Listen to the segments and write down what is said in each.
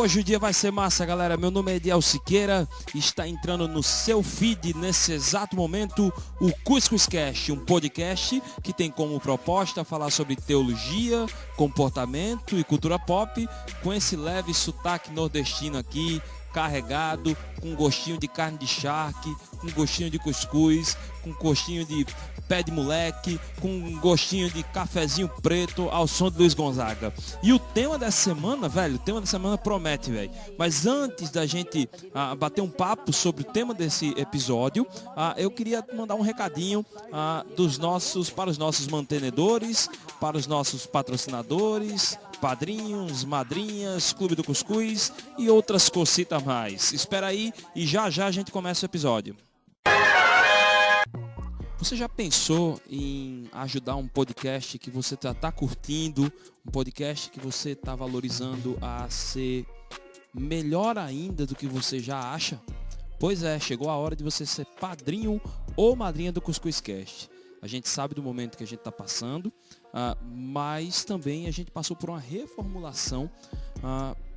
Hoje o dia vai ser massa, galera. Meu nome é Ediel Siqueira e está entrando no seu feed nesse exato momento o Cuscuzcast, um podcast que tem como proposta falar sobre teologia, comportamento e cultura pop, com esse leve sotaque nordestino aqui, carregado, com gostinho de carne de charque, com gostinho de cuscuz, com gostinho de pé de moleque, com gostinho de cafezinho preto ao som de Luiz Gonzaga. E o tema dessa semana, velho, o tema dessa semana promete, velho. Mas antes da gente bater um papo sobre o tema desse episódio, eu queria mandar um recadinho para os nossos mantenedores, para os nossos patrocinadores, padrinhos, madrinhas, Clube do Cuscuz e outras cositas mais. Espera aí e já a gente começa o episódio. Você já pensou em ajudar um podcast que você tá curtindo, um podcast que você está valorizando a ser melhor ainda do que você já acha? Pois é, chegou a hora de você ser padrinho ou madrinha do Cuscuzcast. A gente sabe do momento que a gente está passando, mas também a gente passou por uma reformulação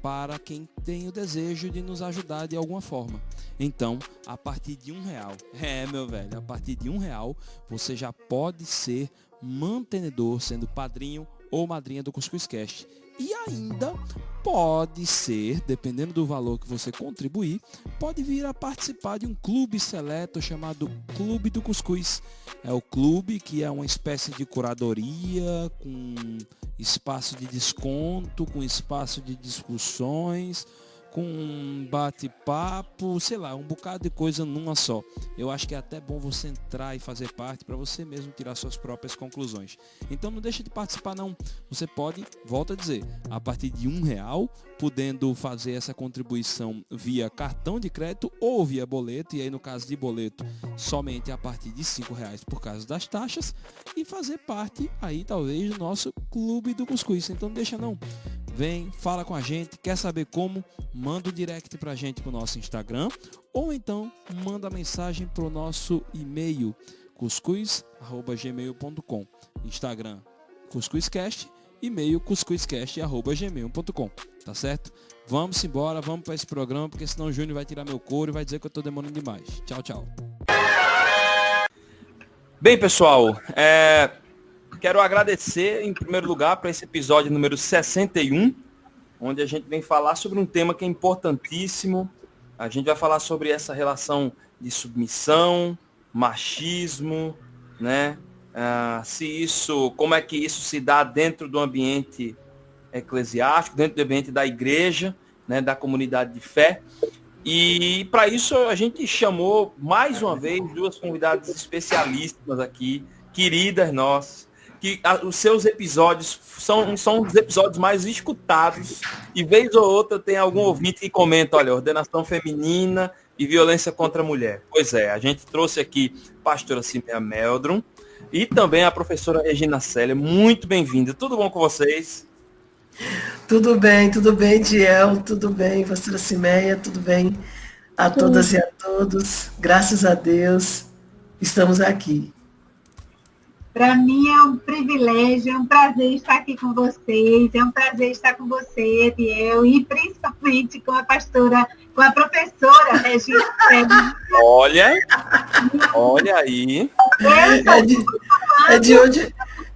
para quem tem o desejo de nos ajudar de alguma forma. Então, a partir de R$1, meu velho, a partir de R$1 você já pode ser mantenedor, sendo padrinho ou madrinha do Cuscuzcast. E ainda pode ser, dependendo do valor que você contribuir, pode vir a participar de um clube seleto chamado Clube do Cuscuz. É o clube que é uma espécie de curadoria, com espaço de desconto, com espaço de discussões, com um bate-papo, sei lá, um bocado de coisa numa só. Eu acho que é até bom você entrar e fazer parte para você mesmo tirar suas próprias conclusões. Então não deixe de participar não. Você pode, volto a dizer, a partir de R$1, podendo fazer essa contribuição via cartão de crédito ou via boleto, e aí no caso de boleto, somente a partir de R$5 por causa das taxas, e fazer parte aí talvez do nosso Clube do Cuscuz. Então não deixa não. Vem, fala com a gente, quer saber como? Manda um direct pra gente pro nosso Instagram ou então manda mensagem pro nosso e-mail cuscuz@gmail.com. Instagram Cuscuzcast, e-mail cuscuzcast@gmail.com. Tá certo? Vamos embora, vamos para esse programa, porque senão o Júnior vai tirar meu couro e vai dizer que eu tô demorando demais. Tchau, tchau. Bem, pessoal, quero agradecer, em primeiro lugar, para esse episódio número 61, onde a gente vem falar sobre um tema que é importantíssimo. A gente vai falar sobre essa relação de submissão, machismo, né? Como é que isso se dá dentro do ambiente eclesiástico, dentro do ambiente da igreja, né? Da comunidade de fé. E para isso a gente chamou, mais uma vez, duas convidadas especialíssimas aqui, queridas nossas, que os seus episódios são os episódios mais escutados, e vez ou outra tem algum ouvinte que comenta, olha, ordenação feminina e violência contra a mulher. Pois é, a gente trouxe aqui a pastora Simeia Meldrum e também a professora Regina Célia. Muito bem-vinda. Tudo bom com vocês? Tudo bem, Diel, tudo bem, pastora Simeia, tudo bem a todas e a todos, graças a Deus, estamos aqui. Para mim é um privilégio, é um prazer estar aqui com vocês, é um prazer estar com você, Ediel, e principalmente com a professora Regina. Olha aí.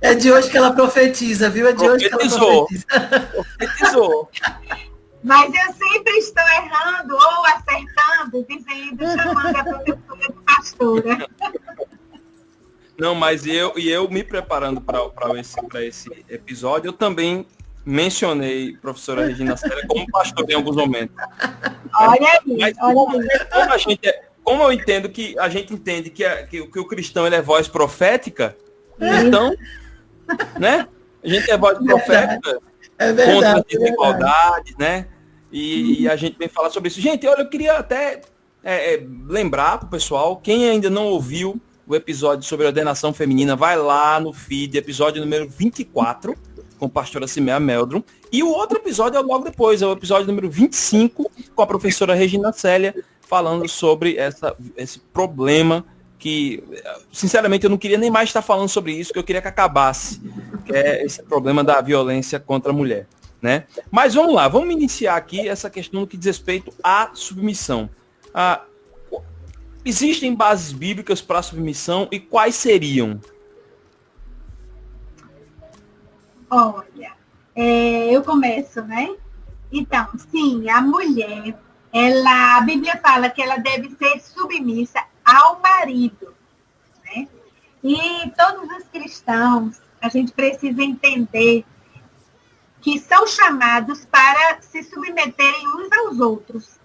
É de hoje que ela profetiza, viu? É de hoje que ela profetizou. Mas eu sempre estou errando ou acertando, chamando a professora de pastora. Não, mas eu me preparando para esse episódio, eu também mencionei a professora Regina Célia como pastor em alguns momentos. Olha aí, mas, como eu entendo que a gente entende que o cristão ele é voz profética, então, né? A gente é voz profética contra a desigualdade, né? E a gente vem falar sobre isso. Gente, olha, eu queria até lembrar para o pessoal, quem ainda não ouviu o episódio sobre ordenação feminina, vai lá no feed, episódio número 24, com a pastora Simeia Meldrum. E o outro episódio é logo depois, é o episódio número 25, com a professora Regina Célia, falando sobre esse problema que, sinceramente, eu não queria nem mais estar falando sobre isso, que eu queria que acabasse, que é esse problema da violência contra a mulher. né? Mas vamos lá, vamos iniciar aqui essa questão no que diz respeito à submissão. Existem bases bíblicas para a submissão e quais seriam? Olha, eu começo, né? Então, sim, a mulher, a Bíblia fala que ela deve ser submissa ao marido, né? E todos os cristãos, a gente precisa entender que são chamados para se submeterem uns aos outros.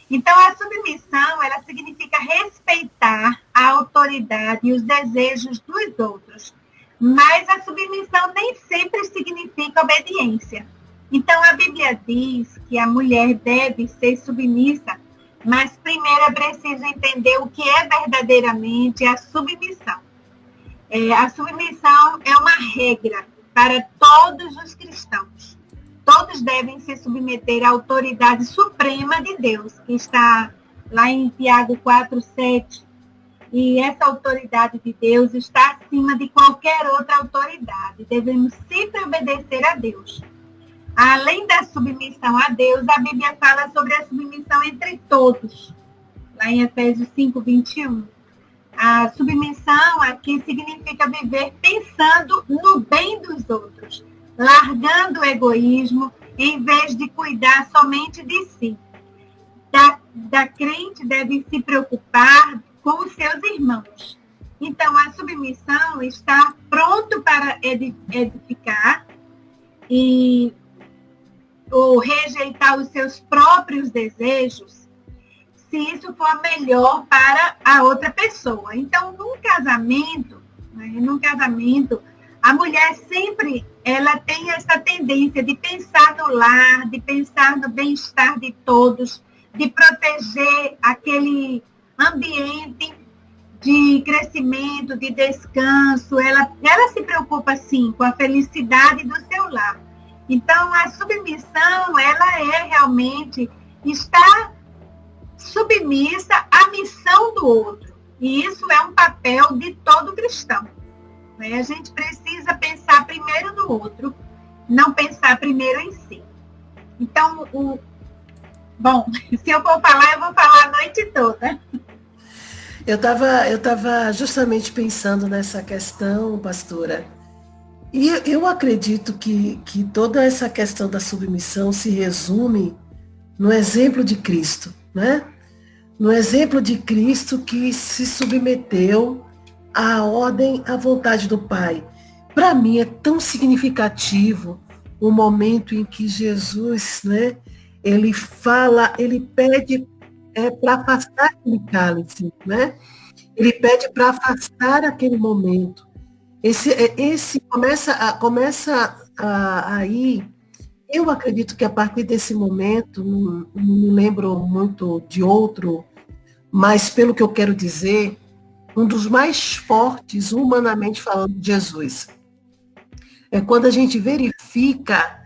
Então, a submissão, ela significa respeitar a autoridade e os desejos dos outros. Mas a submissão nem sempre significa obediência. Então, a Bíblia diz que a mulher deve ser submissa, mas primeiro é preciso entender o que é verdadeiramente a submissão. A submissão é uma regra para todos os cristãos. Todos devem se submeter à autoridade suprema de Deus, que está lá em Tiago 4:7. E essa autoridade de Deus está acima de qualquer outra autoridade. Devemos sempre obedecer a Deus. Além da submissão a Deus, a Bíblia fala sobre a submissão entre todos. Lá em Efésios 5:21. A submissão aqui significa viver pensando no bem dos outros, largando o egoísmo em vez de cuidar somente de si. Da crente deve se preocupar com os seus irmãos. Então, a submissão está pronto para edificar ou rejeitar os seus próprios desejos, se isso for melhor para a outra pessoa. Então, num casamento, a mulher sempre ela tem essa tendência de pensar no lar, de pensar no bem-estar de todos, de proteger aquele ambiente de crescimento, de descanso. Ela se preocupa, sim, com a felicidade do seu lar. Então, a submissão, ela é realmente estar submissa à missão do outro. E isso é um papel de todo cristão. Né? A gente precisa pensar primeiro no outro, não pensar primeiro em si. Então, bom, se eu for falar, eu vou falar a noite toda. Eu tava justamente pensando nessa questão, pastora, e eu acredito que toda essa questão da submissão se resume no exemplo de Cristo, né? No exemplo de Cristo que se submeteu à ordem, à vontade do Pai. Para mim é tão significativo o momento em que Jesus, né, ele pede para afastar aquele cálice, né? Ele pede para afastar aquele momento. Esse começa aí. Eu acredito que a partir desse momento, não me lembro muito de outro, mas pelo que eu quero dizer, um dos mais fortes, humanamente falando, de Jesus. É quando a gente verifica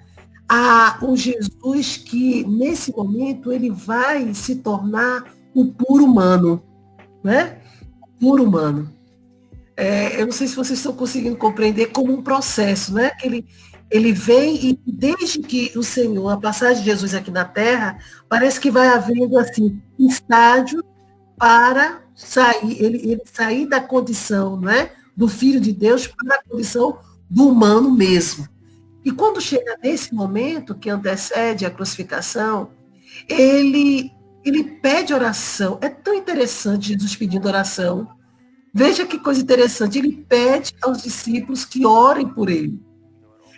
o Jesus que, nesse momento, ele vai se tornar o puro humano, né? O puro humano. Eu não sei se vocês estão conseguindo compreender como um processo, né? Que ele vem e desde que o Senhor, a passagem de Jesus aqui na Terra, parece que vai havendo assim, um estágio para sair, ele sair da condição, né, do Filho de Deus para a condição do humano mesmo. E quando chega nesse momento que antecede a crucificação, ele pede oração. É tão interessante Jesus pedindo oração. Veja que coisa interessante, ele pede aos discípulos que orem por ele.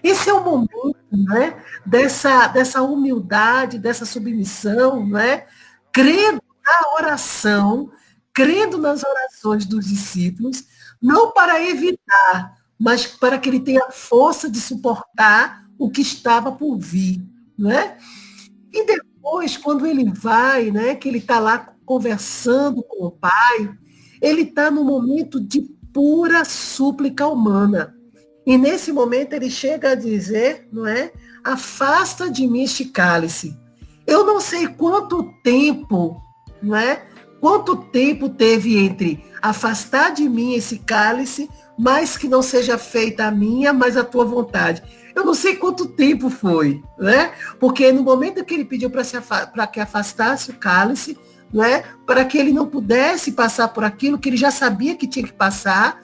Esse é o momento, né, dessa humildade, dessa submissão, né, crendo na oração, crendo nas orações dos discípulos, não para evitar, mas para que ele tenha força de suportar o que estava por vir, né? E depois, quando ele vai, né, que ele está lá conversando com o Pai, ele está no momento de pura súplica humana. E nesse momento ele chega a dizer, não é? Afasta de mim este cálice. Eu não sei quanto tempo, não é? Quanto tempo teve entre afastar de mim esse cálice mas que não seja feita a minha, mas a tua vontade. Eu não sei quanto tempo foi, né? Porque no momento que ele pediu para que afastasse o cálice, né? Para que ele não pudesse passar por aquilo que ele já sabia que tinha que passar,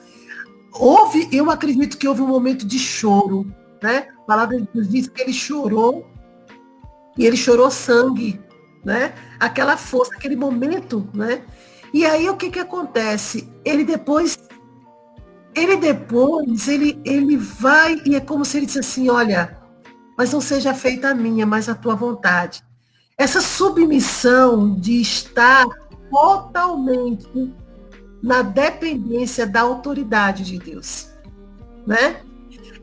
eu acredito que houve um momento de choro, né? A palavra de Deus diz que ele chorou, e ele chorou sangue, né? Aquela força, aquele momento, né? E aí o que acontece? Ele depois vai, e é como se ele disse assim, olha, mas não seja feita a minha, mas a tua vontade. Essa submissão de estar totalmente na dependência da autoridade de Deus, né?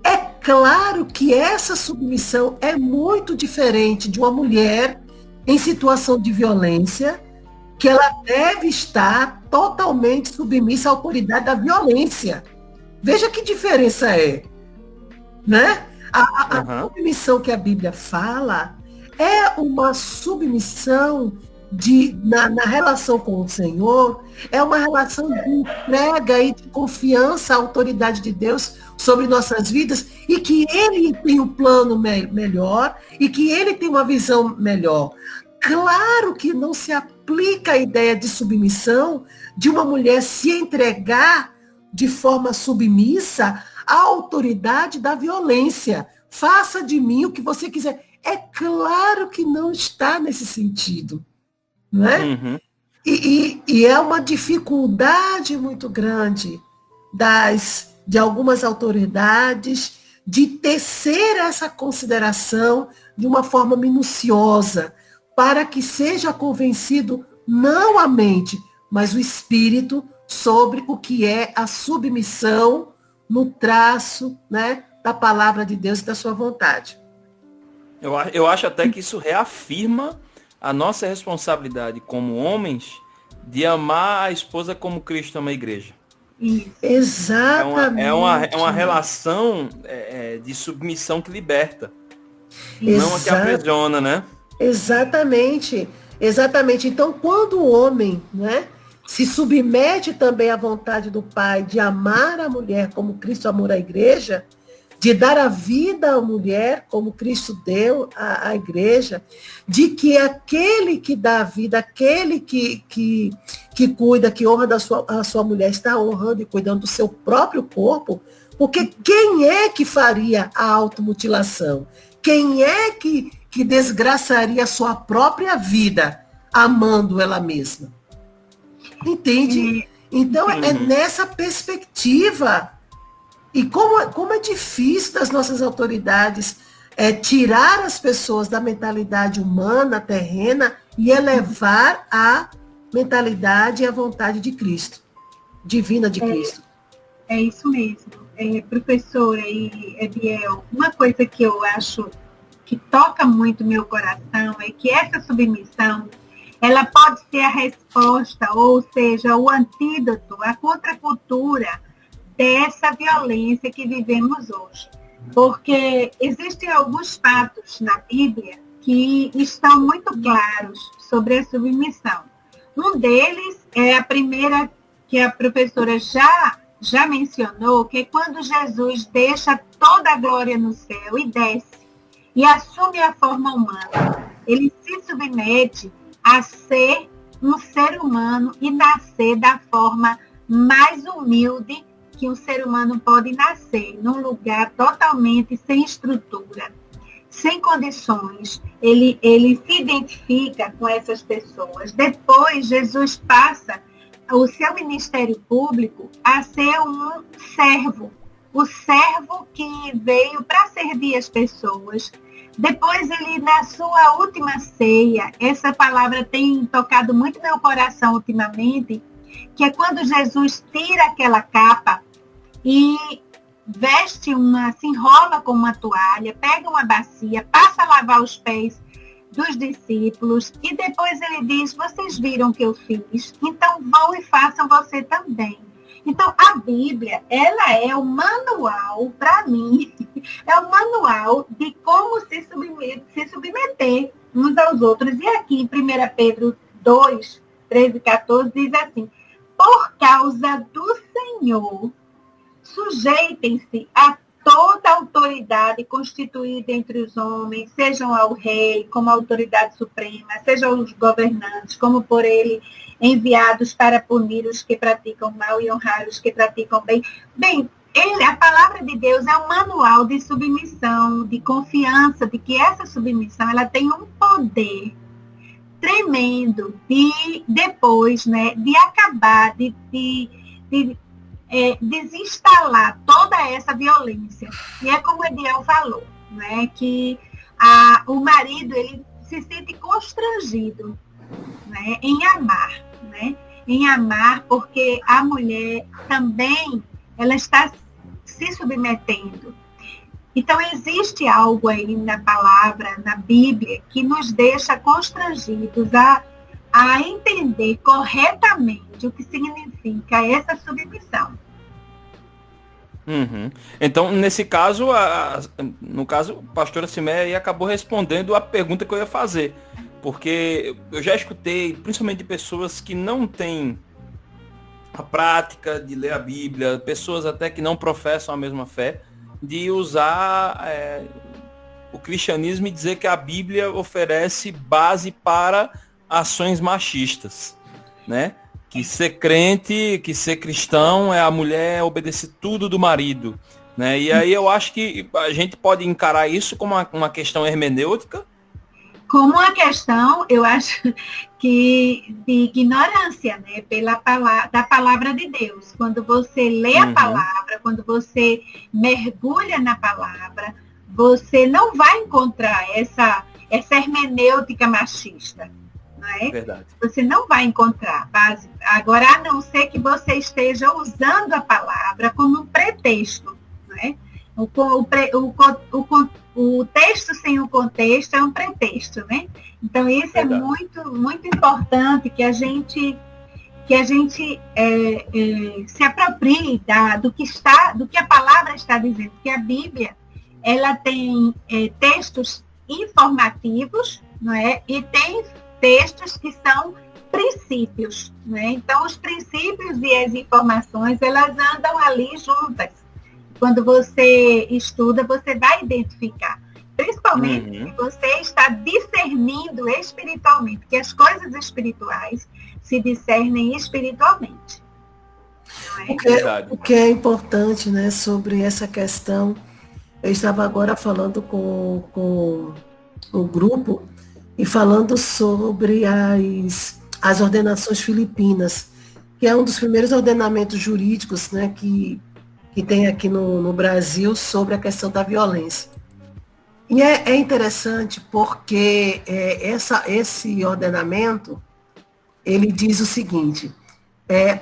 É claro que essa submissão é muito diferente de uma mulher em situação de violência, que ela deve estar totalmente submissa à autoridade da violência. Veja que diferença é, né? A submissão que a Bíblia fala é uma submissão na relação com o Senhor, é uma relação de entrega e de confiança à autoridade de Deus sobre nossas vidas, e que Ele tem um plano melhor, e que Ele tem uma visão melhor. Claro que não se aplica a ideia de submissão de uma mulher se entregar de forma submissa à autoridade da violência. Faça de mim o que você quiser. É claro que não está nesse sentido, não é? Uhum. E é uma dificuldade muito grande de algumas autoridades de tecer essa consideração de uma forma minuciosa, para que seja convencido não a mente, mas o espírito sobre o que é a submissão no traço, né, da palavra de Deus e da sua vontade. Eu acho até que isso reafirma a nossa responsabilidade como homens de amar a esposa como Cristo ama a igreja. Exatamente. É uma relação de submissão que liberta. Não a que aprisiona, né? Exatamente. Então, quando o homem, né, se submete também à vontade do Pai de amar a mulher como Cristo amou a igreja, de dar a vida à mulher como Cristo deu à igreja, de que aquele que dá a vida, aquele que cuida, que honra a sua mulher, está honrando e cuidando do seu próprio corpo, porque quem é que faria a automutilação? Quem é que desgraçaria a sua própria vida amando ela mesma? Entende? Então, é nessa perspectiva. E como é difícil das nossas autoridades tirar as pessoas da mentalidade humana, terrena, e elevar a mentalidade e a vontade de Cristo, divina de Cristo. É isso mesmo. Professora e Ediel, uma coisa que eu acho que toca muito meu coração é que essa submissão, ela pode ser a resposta, ou seja, o antídoto, a contracultura dessa violência que vivemos hoje. Porque existem alguns fatos na Bíblia que estão muito claros sobre a submissão. Um deles é a primeira que a professora já mencionou, que é quando Jesus deixa toda a glória no céu e desce e assume a forma humana. Ele se submete a ser um ser humano e nascer da forma mais humilde que um ser humano pode nascer, num lugar totalmente sem estrutura, sem condições. Ele se identifica com essas pessoas. Depois, Jesus passa o seu ministério público a ser um servo, o servo que veio para servir as pessoas. Depois, ele, na sua última ceia, essa palavra tem tocado muito meu coração ultimamente, que é quando Jesus tira aquela capa e se enrola com uma toalha, pega uma bacia, passa a lavar os pés dos discípulos, e depois ele diz: vocês viram o que eu fiz, então vão e façam você também. Então, a Bíblia, ela é o manual, para mim, é o manual de como se submeter uns aos outros. E aqui em 1 Pedro 2, 13 e 14, diz assim: por causa do Senhor, sujeitem-se a toda a autoridade constituída entre os homens, sejam ao rei como autoridade suprema, sejam os governantes como por ele enviados para punir os que praticam mal e honrar os que praticam bem. Bem, a palavra de Deus é um manual de submissão, de confiança, de que essa submissão ela tem um poder tremendo de depois, né, de acabar, de desinstalar toda essa violência. E é como Ediel falou, né, que o marido ele se sente constrangido, né, em amar, né, em amar, porque a mulher também ela está se submetendo. Então, existe algo aí na palavra, na Bíblia, que nos deixa constrangidos a entender corretamente o que significa essa submissão. Uhum. Então, nesse caso, no caso, a pastora Cimeia acabou respondendo a pergunta que eu ia fazer. Porque eu já escutei, principalmente de pessoas que não têm a prática de ler a Bíblia, pessoas até que não professam a mesma fé, de usar o cristianismo e dizer que a Bíblia oferece base para ações machistas, né? Que ser crente, que ser cristão é a mulher obedecer tudo do marido, né? E aí eu acho que a gente pode encarar isso como uma questão hermenêutica. Como uma questão, eu acho que de ignorância, né, da palavra de Deus. Quando você lê a palavra, quando você mergulha na palavra, você não vai encontrar essa hermenêutica machista. Não é? Verdade. Você não vai encontrar base. Agora, a não ser que você esteja usando a palavra como um pretexto. Não é? O texto sem o contexto é um pretexto, né? Então, isso é muito, muito importante que a gente se aproprie do que a palavra está dizendo, que a Bíblia ela tem textos informativos, não é? E tem textos que são princípios, né? Então, os princípios e as informações, elas andam ali juntas. Quando você estuda, você vai identificar. Principalmente se você está discernindo espiritualmente, porque as coisas espirituais se discernem espiritualmente. O que é importante, né, sobre essa questão, eu estava agora falando com o grupo e falando sobre as ordenações filipinas, que é um dos primeiros ordenamentos jurídicos, né, que tem aqui no Brasil sobre a questão da violência. E é interessante porque esse ordenamento, ele diz o seguinte,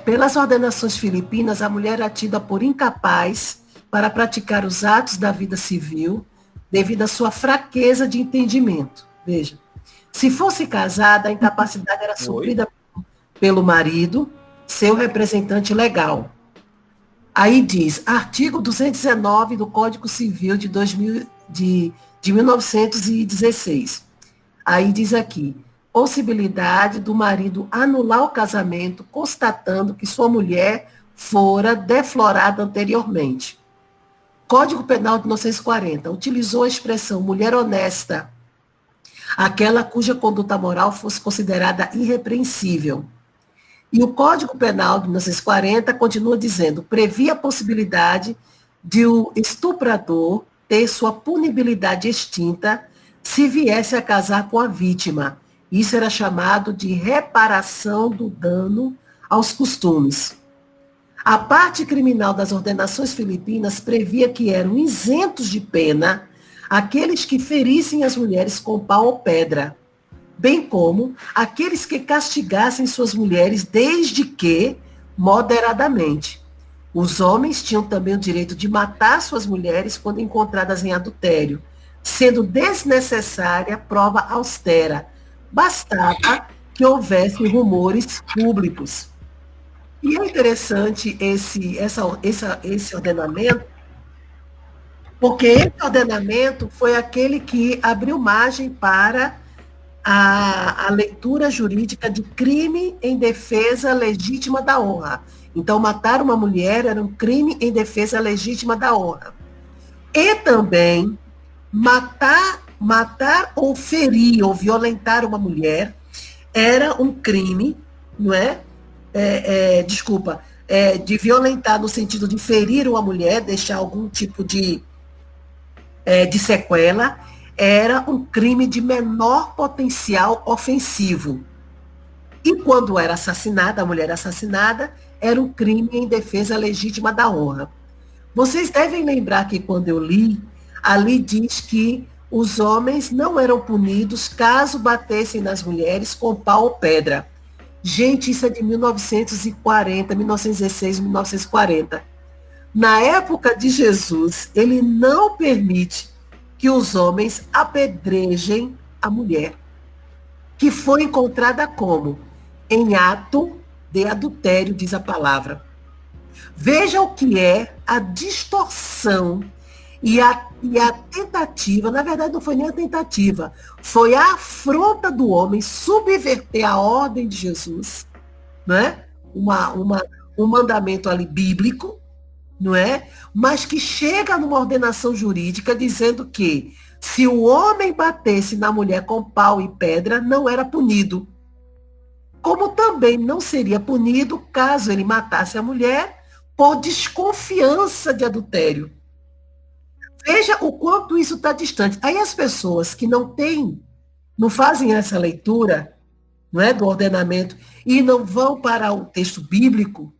pelas ordenações filipinas, a mulher é tida por incapaz para praticar os atos da vida civil devido à sua fraqueza de entendimento. Veja, se fosse casada, a incapacidade era suprida pelo marido, seu representante legal. Aí diz, artigo 219 do Código Civil de 1916. Aí diz aqui, possibilidade do marido anular o casamento, constatando que sua mulher fora deflorada anteriormente. Código Penal de 1940, utilizou a expressão mulher honesta, aquela cuja conduta moral fosse considerada irrepreensível. E o Código Penal de 1940 continua dizendo, previa a possibilidade de o estuprador ter sua punibilidade extinta se viesse a casar com a vítima. Isso era chamado de reparação do dano aos costumes. A parte criminal das ordenações filipinas previa que eram isentos de pena aqueles que ferissem as mulheres com pau ou pedra, bem como aqueles que castigassem suas mulheres desde que moderadamente. Os homens tinham também o direito de matar suas mulheres quando encontradas em adultério, sendo desnecessária prova austera. Bastava que houvesse rumores públicos. E é interessante esse ordenamento, porque esse ordenamento foi aquele que abriu margem para a leitura jurídica de crime em defesa legítima da honra. Então, matar uma mulher era um crime em defesa legítima da honra. E também matar ou ferir ou violentar uma mulher era um crime, não é? De violentar no sentido de ferir uma mulher, deixar algum tipo de sequela, era um crime de menor potencial ofensivo. E quando era assassinada, a mulher assassinada, era um crime em defesa legítima da honra. Vocês devem lembrar que quando eu li, ali diz que os homens não eram punidos caso batessem nas mulheres com pau ou pedra. Gente, isso é de 1940, 1916, 1940. Na época de Jesus, ele não permite que os homens apedrejem a mulher, que foi encontrada como? Em ato de adultério, diz a palavra. Veja o que é a distorção e a tentativa, na verdade não foi nem a tentativa, foi a afronta do homem subverter a ordem de Jesus, não é? Um mandamento ali bíblico, não é? Mas que chega numa ordenação jurídica dizendo que se o homem batesse na mulher com pau e pedra, não era punido. Como também não seria punido caso ele matasse a mulher por desconfiança de adultério. Veja o quanto isso está distante. Aí as pessoas que não fazem essa leitura, não é, do ordenamento e não vão para o texto bíblico,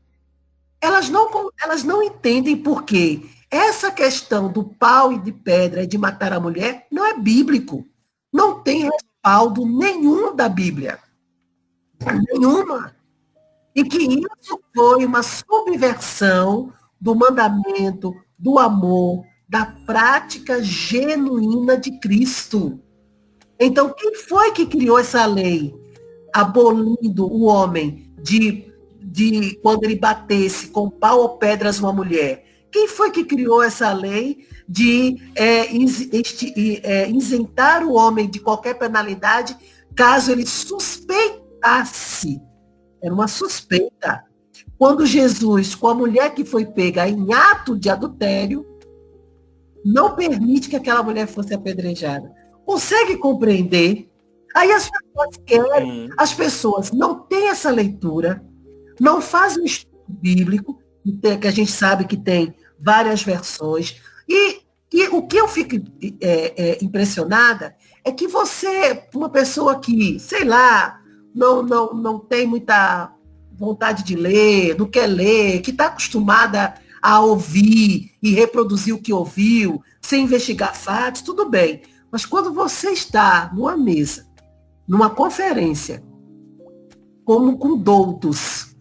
elas não entendem por quê. Essa questão do pau e de pedra e de matar a mulher não é bíblico. Não tem respaldo nenhum da Bíblia. Nenhuma. E que isso foi uma subversão do mandamento, do amor, da prática genuína de Cristo. Então, quem foi que criou essa lei, abolindo o homem de quando ele batesse com pau ou pedras uma mulher? Quem foi que criou essa lei de isentar o homem de qualquer penalidade caso ele suspeitasse? Era uma suspeita. Quando Jesus, com a mulher que foi pega em ato de adultério, não permite que aquela mulher fosse apedrejada. Consegue compreender? Aí as pessoas querem, as pessoas não têm essa leitura, não fazem um estudo bíblico, que a gente sabe que tem várias versões. E o que eu fico impressionada é que você, uma pessoa que, sei lá, não tem muita vontade de ler, não quer ler, que está acostumada a ouvir e reproduzir o que ouviu, sem investigar fatos, tudo bem. Mas quando você está numa mesa, numa conferência, como com doutos,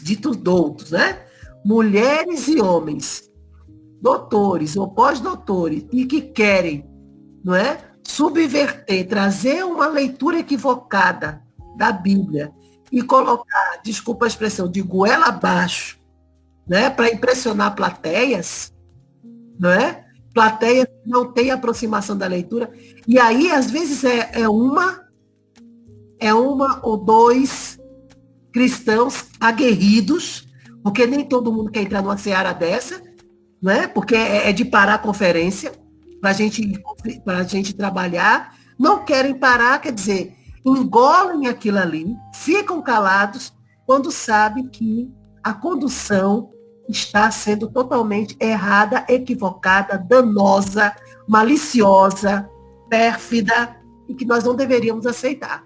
ditos doutos, né? Mulheres e homens, doutores ou pós-doutores, e que querem, não é, subverter, trazer uma leitura equivocada da Bíblia e colocar, desculpa a expressão, de goela abaixo, né, para impressionar plateias, não é? Plateias que não têm aproximação da leitura. E aí, às vezes, é uma ou dois cristãos aguerridos, porque nem todo mundo quer entrar numa seara dessa, né? Porque é de parar a conferência para a gente trabalhar. Não querem parar, quer dizer, engolem aquilo ali, ficam calados quando sabem que a condução está sendo totalmente errada, equivocada, danosa, maliciosa, pérfida, e que nós não deveríamos aceitar.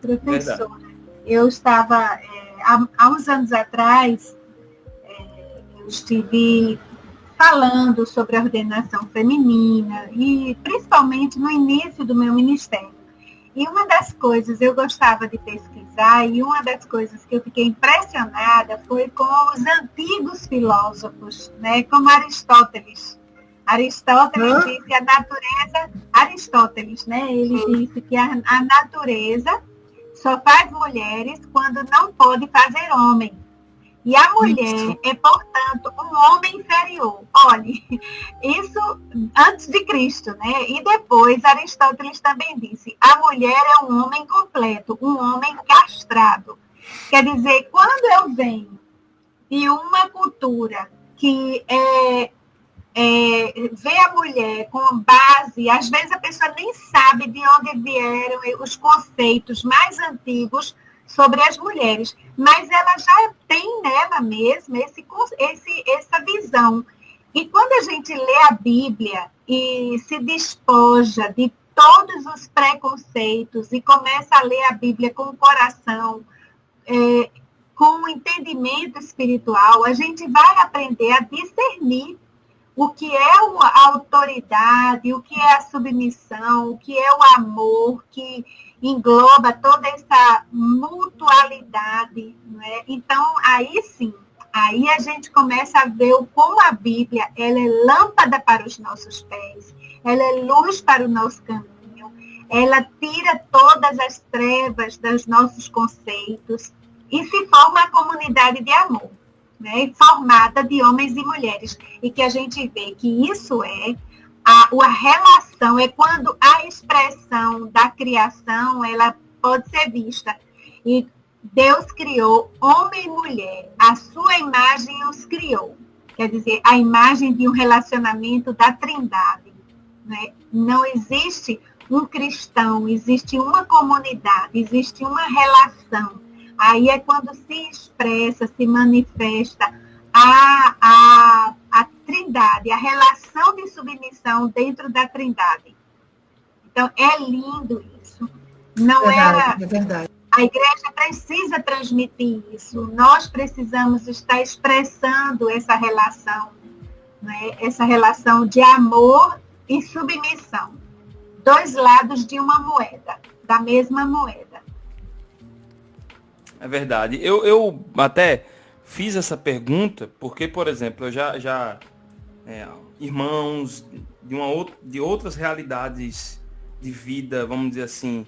Professor, eu estava, há uns anos atrás, eu estive falando sobre a ordenação feminina, e principalmente no início do meu ministério. E uma das coisas eu gostava de pesquisar, e uma das coisas que eu fiquei impressionada foi com os antigos filósofos, né, como Aristóteles. Aristóteles disse que a natureza, Aristóteles, né, ele disse que a natureza só faz mulheres quando não pode fazer homem. E a mulher é, portanto, um homem inferior. Olhe, isso antes de Cristo, né? E depois Aristóteles também disse, a mulher é um homem completo, um homem castrado. Quer dizer, quando eu venho de uma cultura que vê a mulher com base, às vezes a pessoa nem sabe de onde vieram os conceitos mais antigos sobre as mulheres, mas ela já tem nela mesma essa visão. E quando a gente lê a Bíblia e se despoja de todos os preconceitos e começa a ler a Bíblia com o coração, com o entendimento espiritual, a gente vai aprender a discernir o que é a autoridade, o que é a submissão, o que é o amor, que engloba toda essa mutualidade. Não é? Então, aí sim, aí a gente começa a ver como a Bíblia ela é lâmpada para os nossos pés, ela é luz para o nosso caminho, ela tira todas as trevas dos nossos conceitos e se forma a comunidade de amor. Né, formada de homens e mulheres, e que a gente vê que isso a relação, é quando a expressão da criação, ela pode ser vista. E Deus criou homem e mulher, a sua imagem os criou. Quer dizer, a imagem de um relacionamento da Trindade. Né? Não existe um cristão, existe uma comunidade, existe uma relação. Aí é quando se expressa, se manifesta a Trindade, a relação de submissão dentro da Trindade. Então, é lindo isso. Não é verdade. A igreja precisa transmitir isso. Nós precisamos estar expressando essa relação, né? Essa relação de amor e submissão. Dois lados de uma moeda, da mesma moeda. É verdade. Eu até fiz essa pergunta porque, por exemplo, eu já irmãos de outras realidades de vida, vamos dizer assim,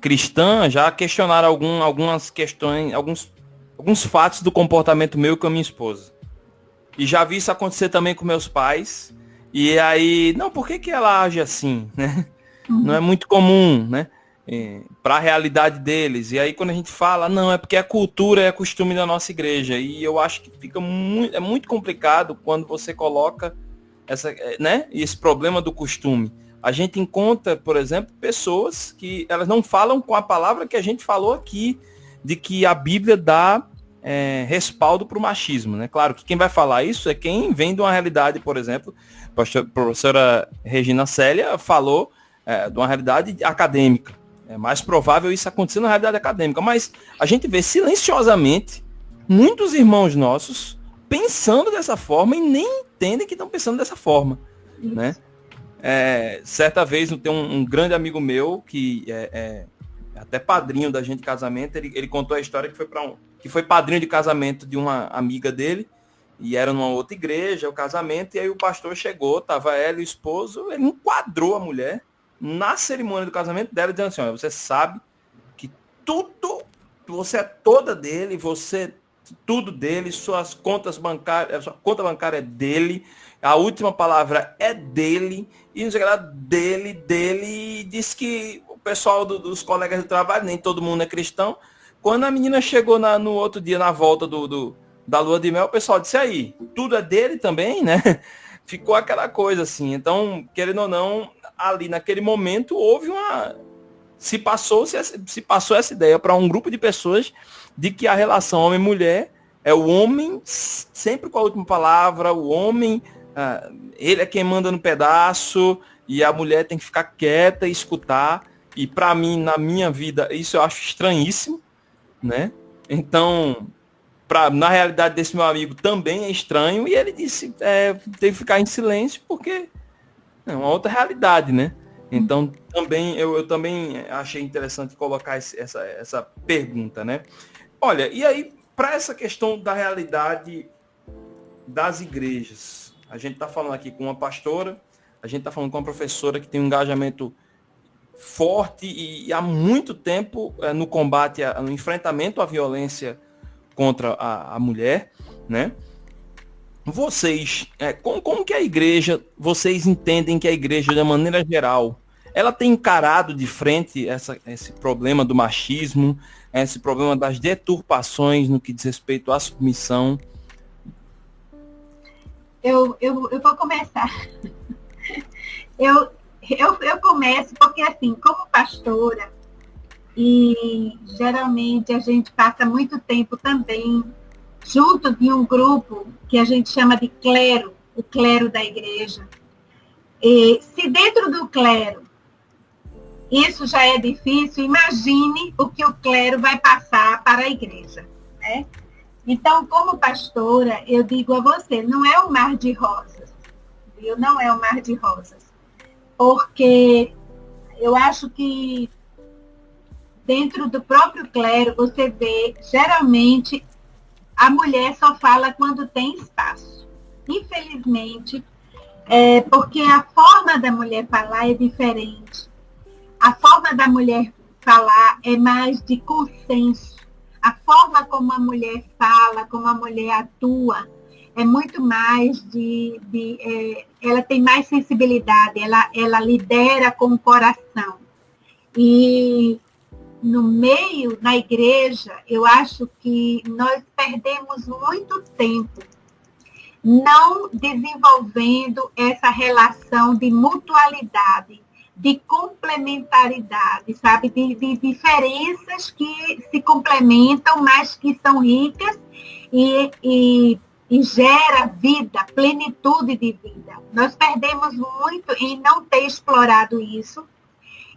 cristã, já questionaram algumas questões, alguns fatos do comportamento meu com a minha esposa. E já vi isso acontecer também com meus pais. E aí, não, por que ela age assim, né? Não é muito comum, né? Para a realidade deles. E aí quando a gente fala, não, é porque a cultura é costume da nossa igreja. E eu acho que fica muito complicado quando você coloca esse problema do costume. A gente encontra, por exemplo, pessoas que elas não falam com a palavra que a gente falou aqui, de que a Bíblia dá respaldo para o machismo. Né? Claro que quem vai falar isso é quem vem de uma realidade, por exemplo, a professora Regina Célia falou de uma realidade acadêmica. É mais provável isso acontecer na realidade acadêmica. Mas a gente vê silenciosamente muitos irmãos nossos pensando dessa forma e nem entendem que estão pensando dessa forma. Né? Certa vez tem um grande amigo meu que é até padrinho da gente de casamento. Ele contou a história que foi padrinho de casamento de uma amiga dele. E era numa outra igreja, o casamento. E aí o pastor chegou, estava ela e o esposo. Ele enquadrou a mulher na cerimônia do casamento dela, dizendo assim, olha, você sabe que tudo, você é toda dele, tudo dele, suas contas bancárias, sua conta bancária é dele, a última palavra é dele, e não sei o que lá, dele, e diz que o pessoal dos colegas de trabalho, nem todo mundo é cristão. Quando a menina chegou no outro dia, na volta da lua de mel, o pessoal disse, aí, tudo é dele também, né? Ficou aquela coisa assim. Então, querendo ou não, ali naquele momento houve se passou essa ideia para um grupo de pessoas de que a relação homem-mulher é o homem sempre com a última palavra, o homem, ele é quem manda no pedaço e a mulher tem que ficar quieta e escutar. E para mim, na minha vida, isso eu acho estranhíssimo, né? Então, na realidade desse meu amigo também é estranho, e ele disse, teve que ficar em silêncio porque é uma outra realidade, né? Então, também eu também achei interessante colocar essa pergunta, né? Olha, e aí, para essa questão da realidade das igrejas, a gente está falando aqui com uma pastora, a gente está falando com uma professora que tem um engajamento forte e há muito tempo no combate, no enfrentamento à violência contra a mulher, né? Vocês, como que a igreja, vocês entendem que a igreja, de maneira geral, ela tem encarado de frente esse problema do machismo, esse problema das deturpações no que diz respeito à submissão? Eu vou começar. Eu começo porque, assim, como pastora, e geralmente a gente passa muito tempo também junto de um grupo que a gente chama de clero, o clero da igreja. E se dentro do clero isso já é difícil, imagine o que o clero vai passar para a igreja, né? Então, como pastora, eu digo a você, não é um mar de rosas, viu? Não é um mar de rosas. Porque eu acho que dentro do próprio clero, você vê, geralmente, a mulher só fala quando tem espaço. Infelizmente, porque a forma da mulher falar é diferente. A forma da mulher falar é mais de consenso. A forma como a mulher fala, como a mulher atua, é muito mais ela tem mais sensibilidade, ela lidera com o coração. E no meio, na igreja, eu acho que nós perdemos muito tempo não desenvolvendo essa relação de mutualidade, de complementaridade, sabe? De diferenças que se complementam, mas que são ricas e gera vida, plenitude de vida. Nós perdemos muito em não ter explorado isso.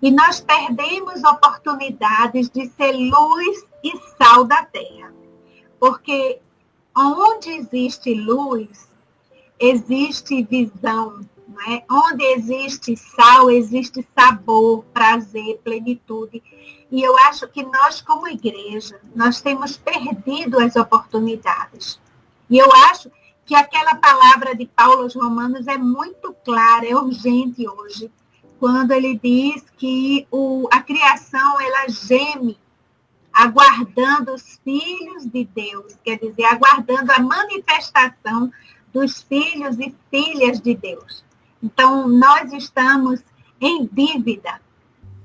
E nós perdemos oportunidades de ser luz e sal da terra. Porque onde existe luz, existe visão. Não é? Onde existe sal, existe sabor, prazer, plenitude. E eu acho que nós, como igreja, nós temos perdido as oportunidades. E eu acho que aquela palavra de Paulo aos Romanos é muito clara, é urgente hoje, quando ele diz que a criação, ela geme, aguardando os filhos de Deus, quer dizer, aguardando a manifestação dos filhos e filhas de Deus. Então, nós estamos em dívida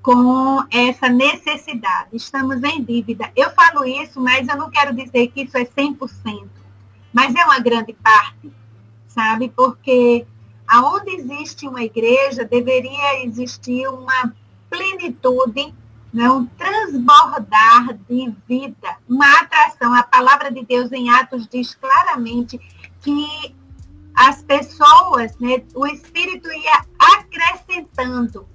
com essa necessidade, estamos em dívida. Eu falo isso, mas eu não quero dizer que isso é 100%, mas é uma grande parte, sabe? Porque aonde existe uma igreja, deveria existir uma plenitude, né? Um transbordar de vida, uma atração. A palavra de Deus em Atos diz claramente que as pessoas, né, o Espírito ia acrescentando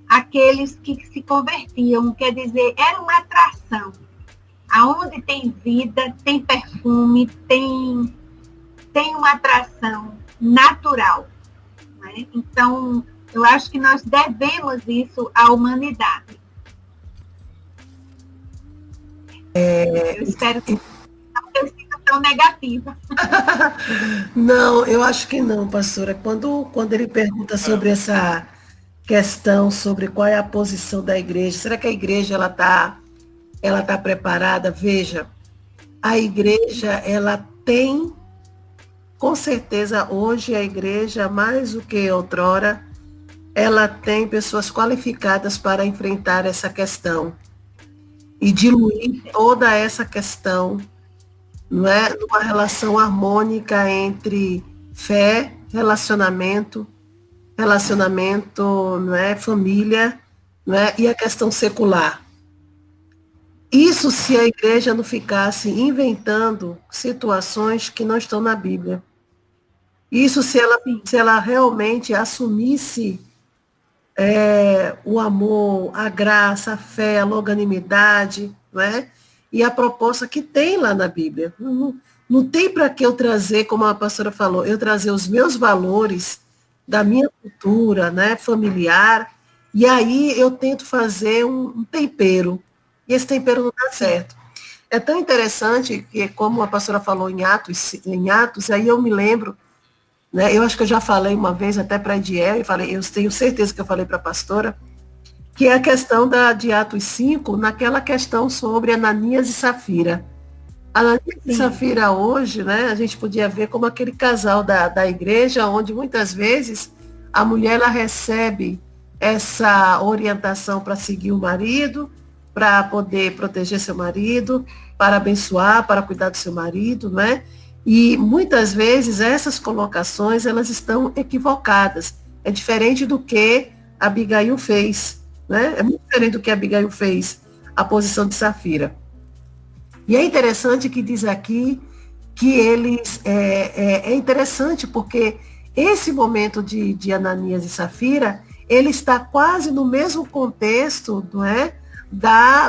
aqueles que se convertiam, quer dizer, era uma atração. Aonde tem vida, tem perfume, tem uma atração natural. Né? Então, eu acho que nós devemos isso à humanidade. Eu espero que não tenha sido tão negativa. Não, eu acho que não, pastora. Quando ele pergunta sobre essa questão, sobre qual é a posição da igreja, será que a igreja ela tá preparada? Veja, a igreja, ela tem, com certeza, hoje a igreja, mais do que outrora, ela tem pessoas qualificadas para enfrentar essa questão e diluir toda essa questão, não é, numa relação harmônica entre fé, relacionamento, não é, família, não é, e a questão secular. Isso se a igreja não ficasse inventando situações que não estão na Bíblia. Isso se ela realmente assumisse o amor, a graça, a fé, a longanimidade, não é? E a proposta que tem lá na Bíblia. Não tem para que eu trazer, como a pastora falou, eu trazer os meus valores da minha cultura, né, familiar, e aí eu tento fazer um tempero. E esse tempero não dá certo. É tão interessante que, como a pastora falou em Atos, aí eu me lembro, né, eu acho que eu já falei uma vez até para a Ediel, eu tenho certeza que eu falei para a pastora, que é a questão de Atos 5, naquela questão sobre Ananias e Safira. Ananias e Safira hoje, né, a gente podia ver como aquele casal da igreja, onde muitas vezes a mulher ela recebe essa orientação para seguir o marido, para poder proteger seu marido, para abençoar, para cuidar do seu marido, né? E muitas vezes essas colocações elas estão equivocadas. É diferente do que Abigail fez, né? É muito diferente do que Abigail fez, a posição de Safira. E é interessante que diz aqui que eles é interessante porque esse momento de Ananias e Safira, ele está quase no mesmo contexto, não é,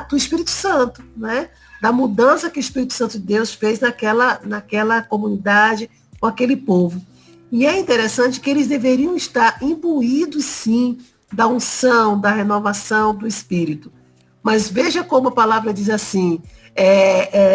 do Espírito Santo, né? Da mudança que o Espírito Santo de Deus fez naquela comunidade, com aquele povo. E é interessante que eles deveriam estar imbuídos, sim, da unção, da renovação do Espírito. Mas veja como a palavra diz assim,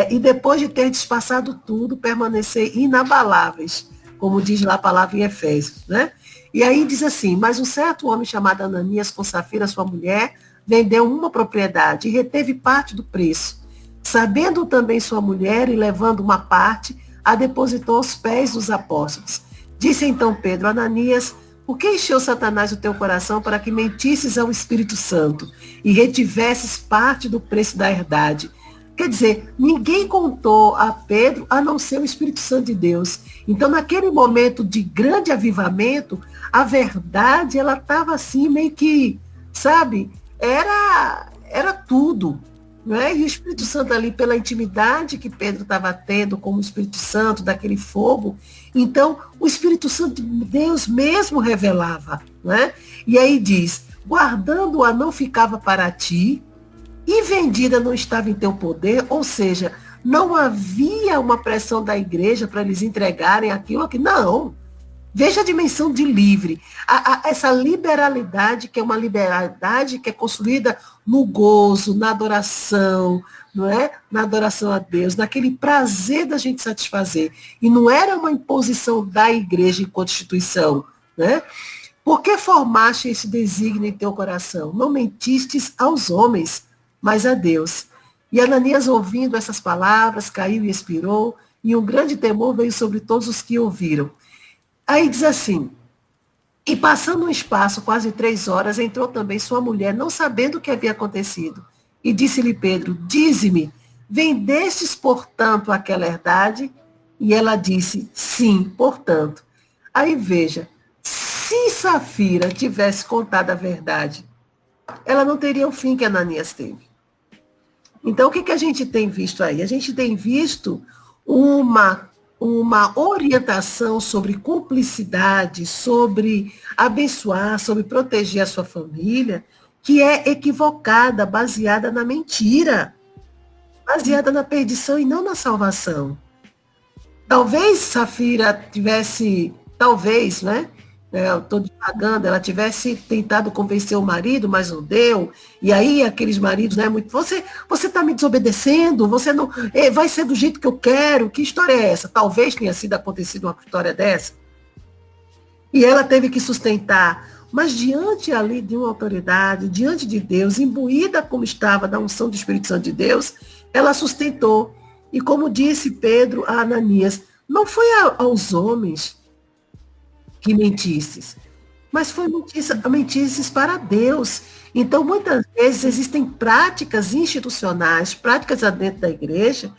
e depois de ter despassado tudo, permanecer inabaláveis, como diz lá a palavra em Efésios, né? E aí diz assim, mas um certo homem chamado Ananias, com Safira, sua mulher, vendeu uma propriedade e reteve parte do preço. Sabendo também sua mulher e levando uma parte, a depositou aos pés dos apóstolos. Disse então Pedro, Ananias, por que encheu Satanás o teu coração para que mentisses ao Espírito Santo e retivesses parte do preço da herdade? Quer dizer, ninguém contou a Pedro a não ser o Espírito Santo de Deus. Então, naquele momento de grande avivamento, a verdade, ela estava assim, meio que, sabe, era tudo. Não é? E o Espírito Santo ali, pela intimidade que Pedro estava tendo com o Espírito Santo, daquele fogo, então o Espírito Santo de Deus mesmo revelava. Não é? E aí diz, guardando-a não ficava para ti, e vendida não estava em teu poder, ou seja, não havia uma pressão da igreja para eles entregarem aquilo que não. Veja a dimensão de livre. Essa liberalidade, que é uma liberalidade que é construída no gozo, na adoração, não é? Na adoração a Deus, naquele prazer da gente satisfazer. E não era uma imposição da igreja enquanto instituição, né? Por que formaste esse desígnio em teu coração? Não mentistes aos homens, mas a Deus. E Ananias, ouvindo essas palavras, caiu e expirou, e um grande temor veio sobre todos os que ouviram. Aí diz assim, e passando um espaço, quase 3 horas, entrou também sua mulher, não sabendo o que havia acontecido. E disse-lhe Pedro, dize-me, vendestes, portanto, aquela herdade? E ela disse, sim, portanto. Aí veja, se Safira tivesse contado a verdade, ela não teria o fim que Ananias teve. Então, o que a gente tem visto aí? A gente tem visto uma orientação sobre cumplicidade, sobre abençoar, sobre proteger a sua família, que é equivocada, baseada na mentira, baseada na perdição e não na salvação. Talvez Safira tivesse, né? Eu estou divagando, ela tivesse tentado convencer o marido, mas não deu, e aí aqueles maridos, né, você está me desobedecendo, você não, vai ser do jeito que eu quero, que história é essa? Talvez tenha sido acontecido uma história dessa, e ela teve que sustentar, mas diante ali de uma autoridade, diante de Deus, imbuída como estava da unção do Espírito Santo de Deus, ela sustentou, e como disse Pedro a Ananias, não foi aos homens que mentisses, mas foi mentisses para Deus. Então, muitas vezes, existem práticas institucionais, práticas dentro da igreja,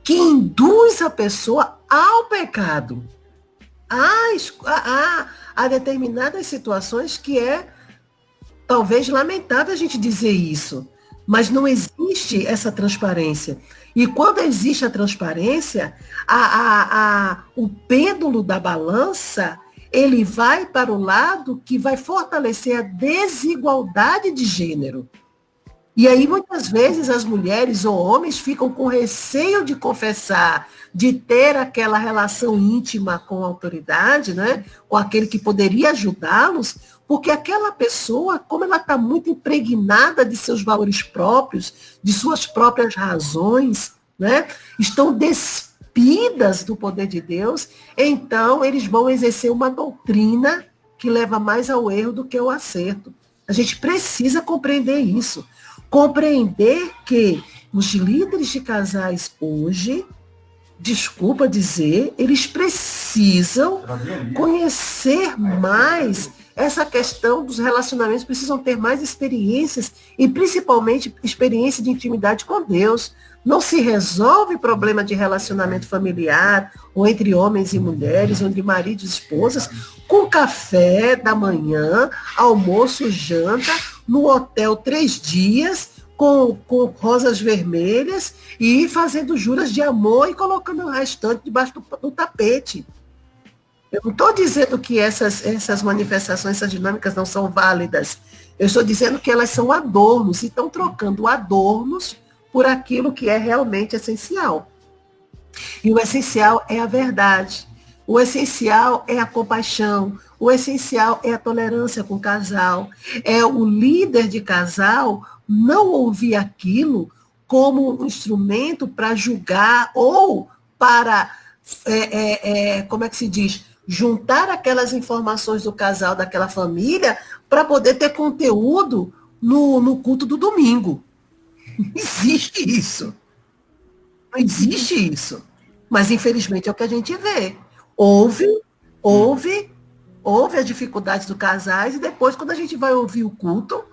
que induz a pessoa ao pecado, a determinadas situações que é, talvez, lamentável a gente dizer isso, mas não existe essa transparência. E quando existe a transparência, o pêndulo da balança, ele vai para o lado que vai fortalecer a desigualdade de gênero. E aí, muitas vezes, as mulheres ou homens ficam com receio de confessar, de ter aquela relação íntima com a autoridade, né? Com aquele que poderia ajudá-los, porque aquela pessoa, como ela está muito impregnada de seus valores próprios, de suas próprias razões, né? Estão despidas do poder de Deus, então eles vão exercer uma doutrina que leva mais ao erro do que ao acerto. A gente precisa compreender isso. Compreender que os líderes de casais hoje, desculpa dizer, eles precisam conhecer mais essa questão dos relacionamentos, precisam ter mais experiências e principalmente experiência de intimidade com Deus. Não se resolve problema de relacionamento familiar, ou entre homens e mulheres, ou entre maridos e esposas, com café da manhã, almoço, janta, no hotel 3 dias, com rosas vermelhas e fazendo juras de amor e colocando o restante debaixo do tapete. Eu não estou dizendo que essas manifestações, essas dinâmicas não são válidas. Eu estou dizendo que elas são adornos e estão trocando adornos por aquilo que é realmente essencial. E o essencial é a verdade. O essencial é a compaixão. O essencial é a tolerância com o casal. É o líder de casal não ouvir aquilo como um instrumento para julgar ou para, como é que se diz, juntar aquelas informações do casal, daquela família, para poder ter conteúdo no culto do domingo. Não existe isso. Não existe isso. Mas, infelizmente, é o que a gente vê. Houve as dificuldades dos casais e depois, quando a gente vai ouvir o culto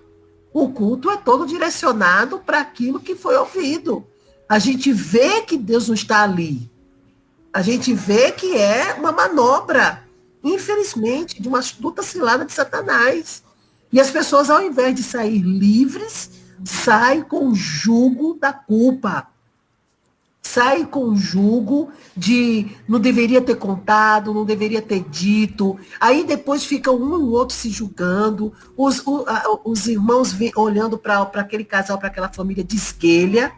é todo direcionado para aquilo que foi ouvido. A gente vê que Deus não está ali. A gente vê que é uma manobra, infelizmente, de uma astuta cilada de Satanás. E as pessoas, ao invés de sair livres, saem com o jugo da culpa. Sai com o jugo de não deveria ter contado, não deveria ter dito. Aí depois fica um e o outro se julgando, os irmãos olhando para aquele casal, para aquela família de esguelha,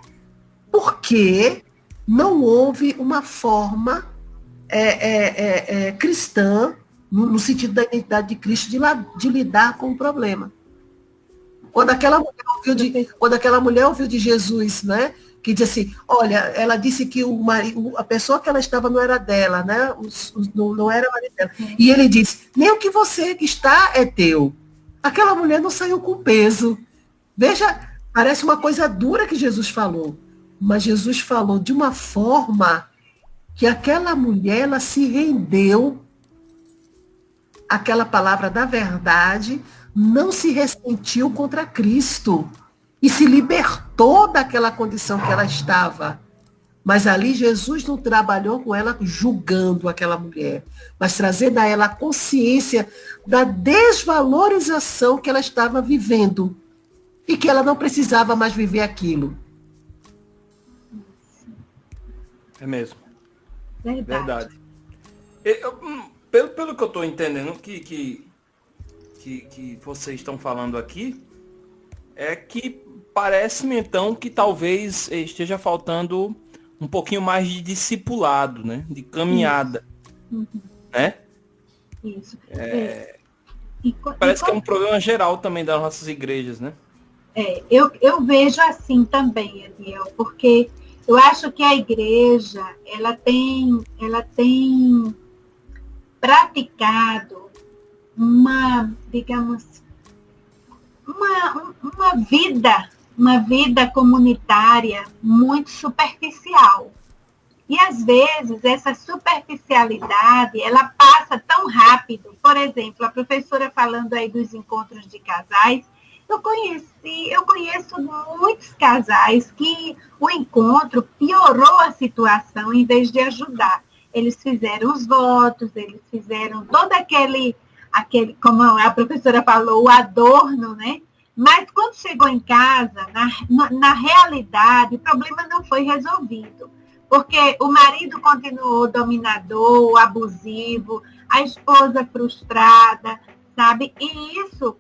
porque não houve uma forma cristã, no sentido da identidade de Cristo, de lidar com o problema. Quando aquela mulher ouviu de Jesus, né? Que diz assim, olha, ela disse que a pessoa que ela estava não era dela, né? Não era o marido dela. E ele disse, nem o que você está é teu. Aquela mulher não saiu com peso. Veja, parece uma coisa dura que Jesus falou. Mas Jesus falou de uma forma que aquela mulher, ela se rendeu àquela palavra da verdade, não se ressentiu contra Cristo. E se libertou daquela condição que ela estava. Mas ali Jesus não trabalhou com ela julgando aquela mulher, mas trazendo a ela a consciência da desvalorização que ela estava vivendo. E que ela não precisava mais viver aquilo. É mesmo. Verdade. Pelo que eu estou entendendo que vocês estão falando aqui, é que parece-me, então, que talvez esteja faltando um pouquinho mais de discipulado, né? De caminhada. Uhum. Né? Isso. Parece que é um problema geral também das nossas igrejas, né? Eu vejo assim também, Adiel, porque eu acho que a igreja, ela tem praticado uma vida comunitária muito superficial. E, às vezes, essa superficialidade, ela passa tão rápido. Por exemplo, a professora falando aí dos encontros de casais, eu conheço muitos casais que o encontro piorou a situação em vez de ajudar. Eles fizeram os votos, eles fizeram todo aquele, como a professora falou, o adorno, né? Mas quando chegou em casa, na realidade, o problema não foi resolvido. Porque o marido continuou dominador, abusivo, a esposa frustrada, sabe? E isso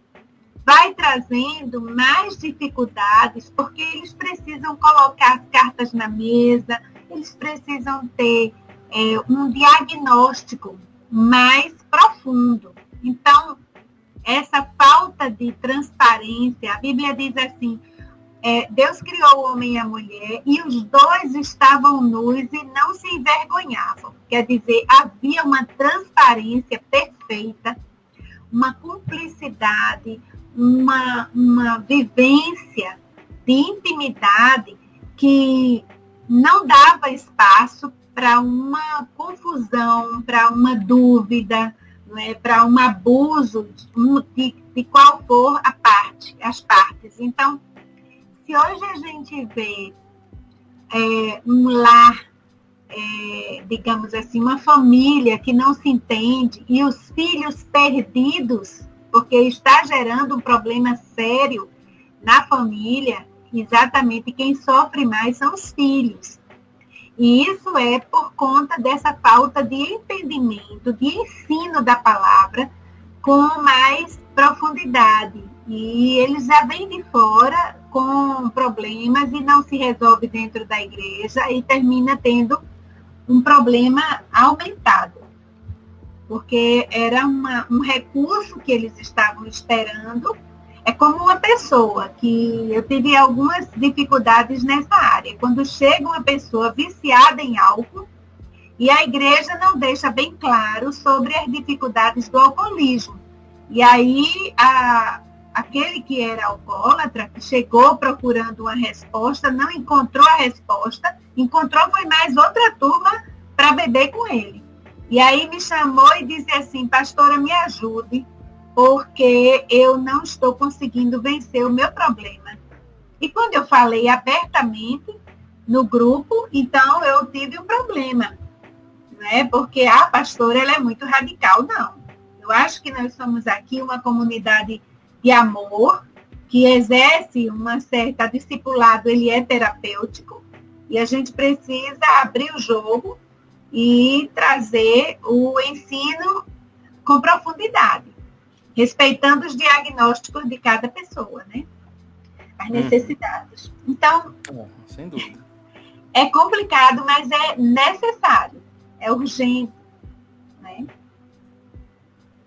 vai trazendo mais dificuldades, porque eles precisam colocar as cartas na mesa, eles precisam ter um diagnóstico mais profundo. Então, essa falta de transparência, a Bíblia diz assim, Deus criou o homem e a mulher e os dois estavam nus e não se envergonhavam. Quer dizer, havia uma transparência perfeita, uma cumplicidade, uma vivência de intimidade que não dava espaço para uma confusão, para uma dúvida, não é? Para um abuso de qual for as partes. Então, se hoje a gente vê um lar, digamos assim, uma família que não se entende e os filhos perdidos, porque está gerando um problema sério na família, exatamente quem sofre mais são os filhos. E isso é por conta dessa falta de entendimento, de ensino da palavra com mais profundidade. E eles já vêm de fora com problemas e não se resolve dentro da igreja e termina tendo um problema aumentado. Porque era um recurso que eles estavam esperando. É como uma pessoa que eu tive algumas dificuldades nessa área. Quando chega uma pessoa viciada em álcool e a igreja não deixa bem claro sobre as dificuldades do alcoolismo. E aí, aquele que era alcoólatra, que chegou procurando uma resposta, não encontrou a resposta, encontrou foi mais outra turma para beber com ele. E aí me chamou e disse assim: pastora, me ajude, porque eu não estou conseguindo vencer o meu problema. E quando eu falei abertamente no grupo, então eu tive um problema, né? Porque a pastora, ela é muito radical. Não, eu acho que nós somos aqui uma comunidade de amor, que exerce uma certa discipulado, ele é terapêutico, e a gente precisa abrir o jogo e trazer o ensino com profundidade, respeitando os diagnósticos de cada pessoa, né? As necessidades. Então, sem dúvida. É complicado, mas é necessário, é urgente, né?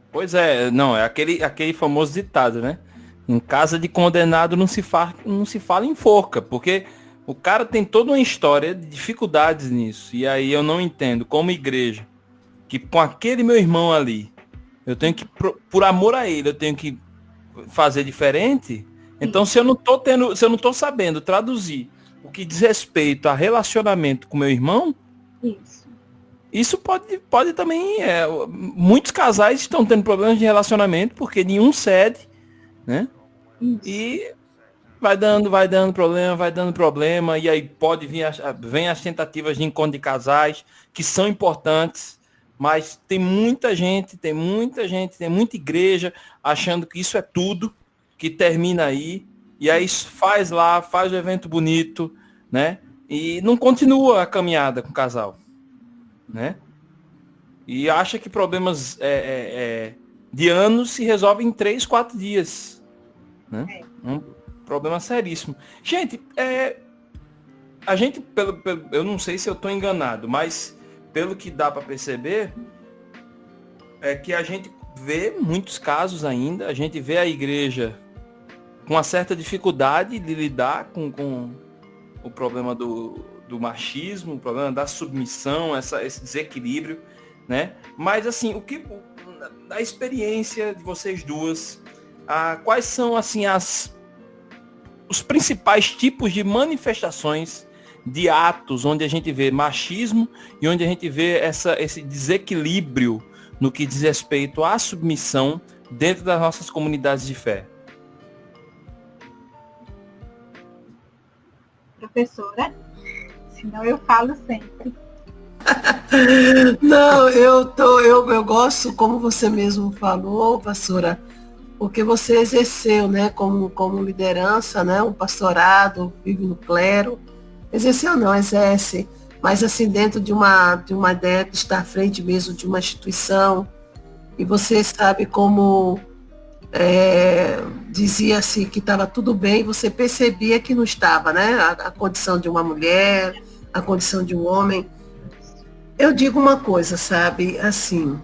Pois é, não, é aquele famoso ditado, né? Em casa de condenado não se fala em forca, porque o cara tem toda uma história de dificuldades nisso. E aí eu não entendo, como igreja, que com aquele meu irmão ali, eu tenho que, por amor a ele, eu tenho que fazer diferente. Então, se eu não tô sabendo traduzir o que diz respeito a relacionamento com meu irmão, isso pode também. Muitos casais estão tendo problemas de relacionamento porque nenhum cede, né? E vai dando problema, e aí pode vem as tentativas de encontro de casais, que são importantes, mas tem muita igreja achando que isso é tudo, que termina aí, e aí faz o evento bonito, né? E não continua a caminhada com o casal, né? E acha que problemas de anos se resolvem em 3, 4 dias, né? Um problema seríssimo. Gente, a gente, eu não sei se eu estou enganado, mas pelo que dá para perceber, é que a gente vê muitos casos ainda, a gente vê a igreja com uma certa dificuldade de lidar com o problema do machismo, o problema da submissão, esse desequilíbrio, né? Mas assim, da experiência de vocês duas, quais são assim os principais tipos de manifestações de atos onde a gente vê machismo e onde a gente vê esse desequilíbrio no que diz respeito à submissão dentro das nossas comunidades de fé? Professora, senão eu falo sempre. Não, eu gosto, como você mesmo falou, pastora, porque você exerceu, né, como liderança, né, um pastorado, vive no clero, exerceu não, exerce, mas assim, dentro de uma ideia de estar à frente mesmo de uma instituição, e você sabe como dizia-se que estava tudo bem, você percebia que não estava, né, a condição de uma mulher, a condição de um homem. Eu digo uma coisa, sabe, assim,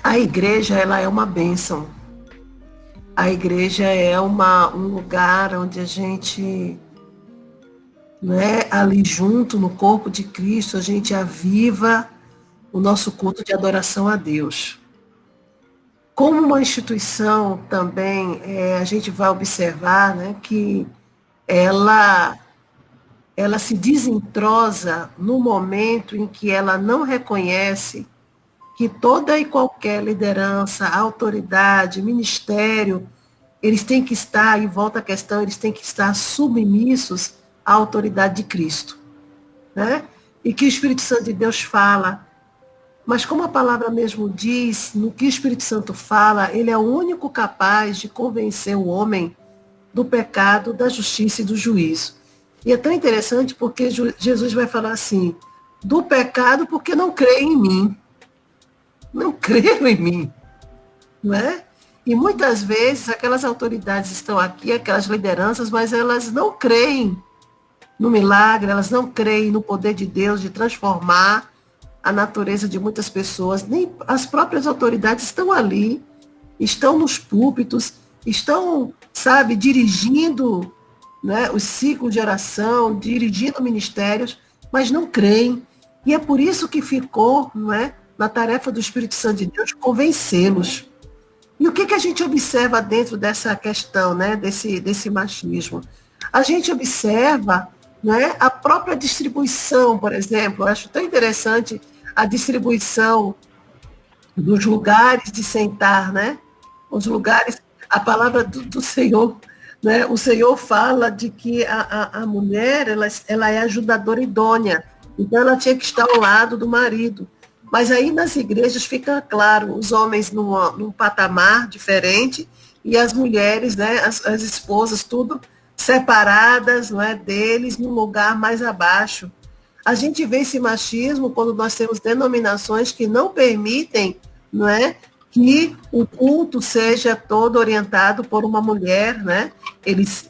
a igreja, ela é uma bênção. A igreja é um lugar onde a gente, né, ali junto, no corpo de Cristo, a gente aviva o nosso culto de adoração a Deus. Como uma instituição também, a gente vai observar, né, que ela ela se desentrosa no momento em que ela não reconhece que toda e qualquer liderança, autoridade, ministério, eles têm que estar, e volta a questão, eles têm que estar submissos à autoridade de Cristo, né? E que o Espírito Santo de Deus fala, mas como a palavra mesmo diz, no que o Espírito Santo fala, ele é o único capaz de convencer o homem do pecado, da justiça e do juízo. E é tão interessante porque Jesus vai falar assim, do pecado porque não creem em mim. Não creram em mim, não é? E muitas vezes aquelas autoridades estão aqui, aquelas lideranças, mas elas não creem no milagre, elas não creem no poder de Deus de transformar a natureza de muitas pessoas. Nem as próprias autoridades estão ali, estão nos púlpitos, estão, sabe, dirigindo, né, os ciclos de oração, dirigindo ministérios, mas não creem. E é por isso que ficou, não é, na tarefa do Espírito Santo de Deus, convencê-los. E o que a gente observa dentro dessa questão, né, desse machismo? A gente observa, né, a própria distribuição, por exemplo. Eu acho tão interessante a distribuição dos lugares de sentar, né? Os lugares, a palavra do Senhor, né? O Senhor fala de que a mulher, ela é ajudadora idônea, então ela tinha que estar ao lado do marido. Mas aí nas igrejas fica claro, os homens num patamar diferente e as mulheres, né, as esposas, tudo separadas, não é, deles, num lugar mais abaixo. A gente vê esse machismo quando nós temos denominações que não permitem, não é, que o culto seja todo orientado por uma mulher, né? Eles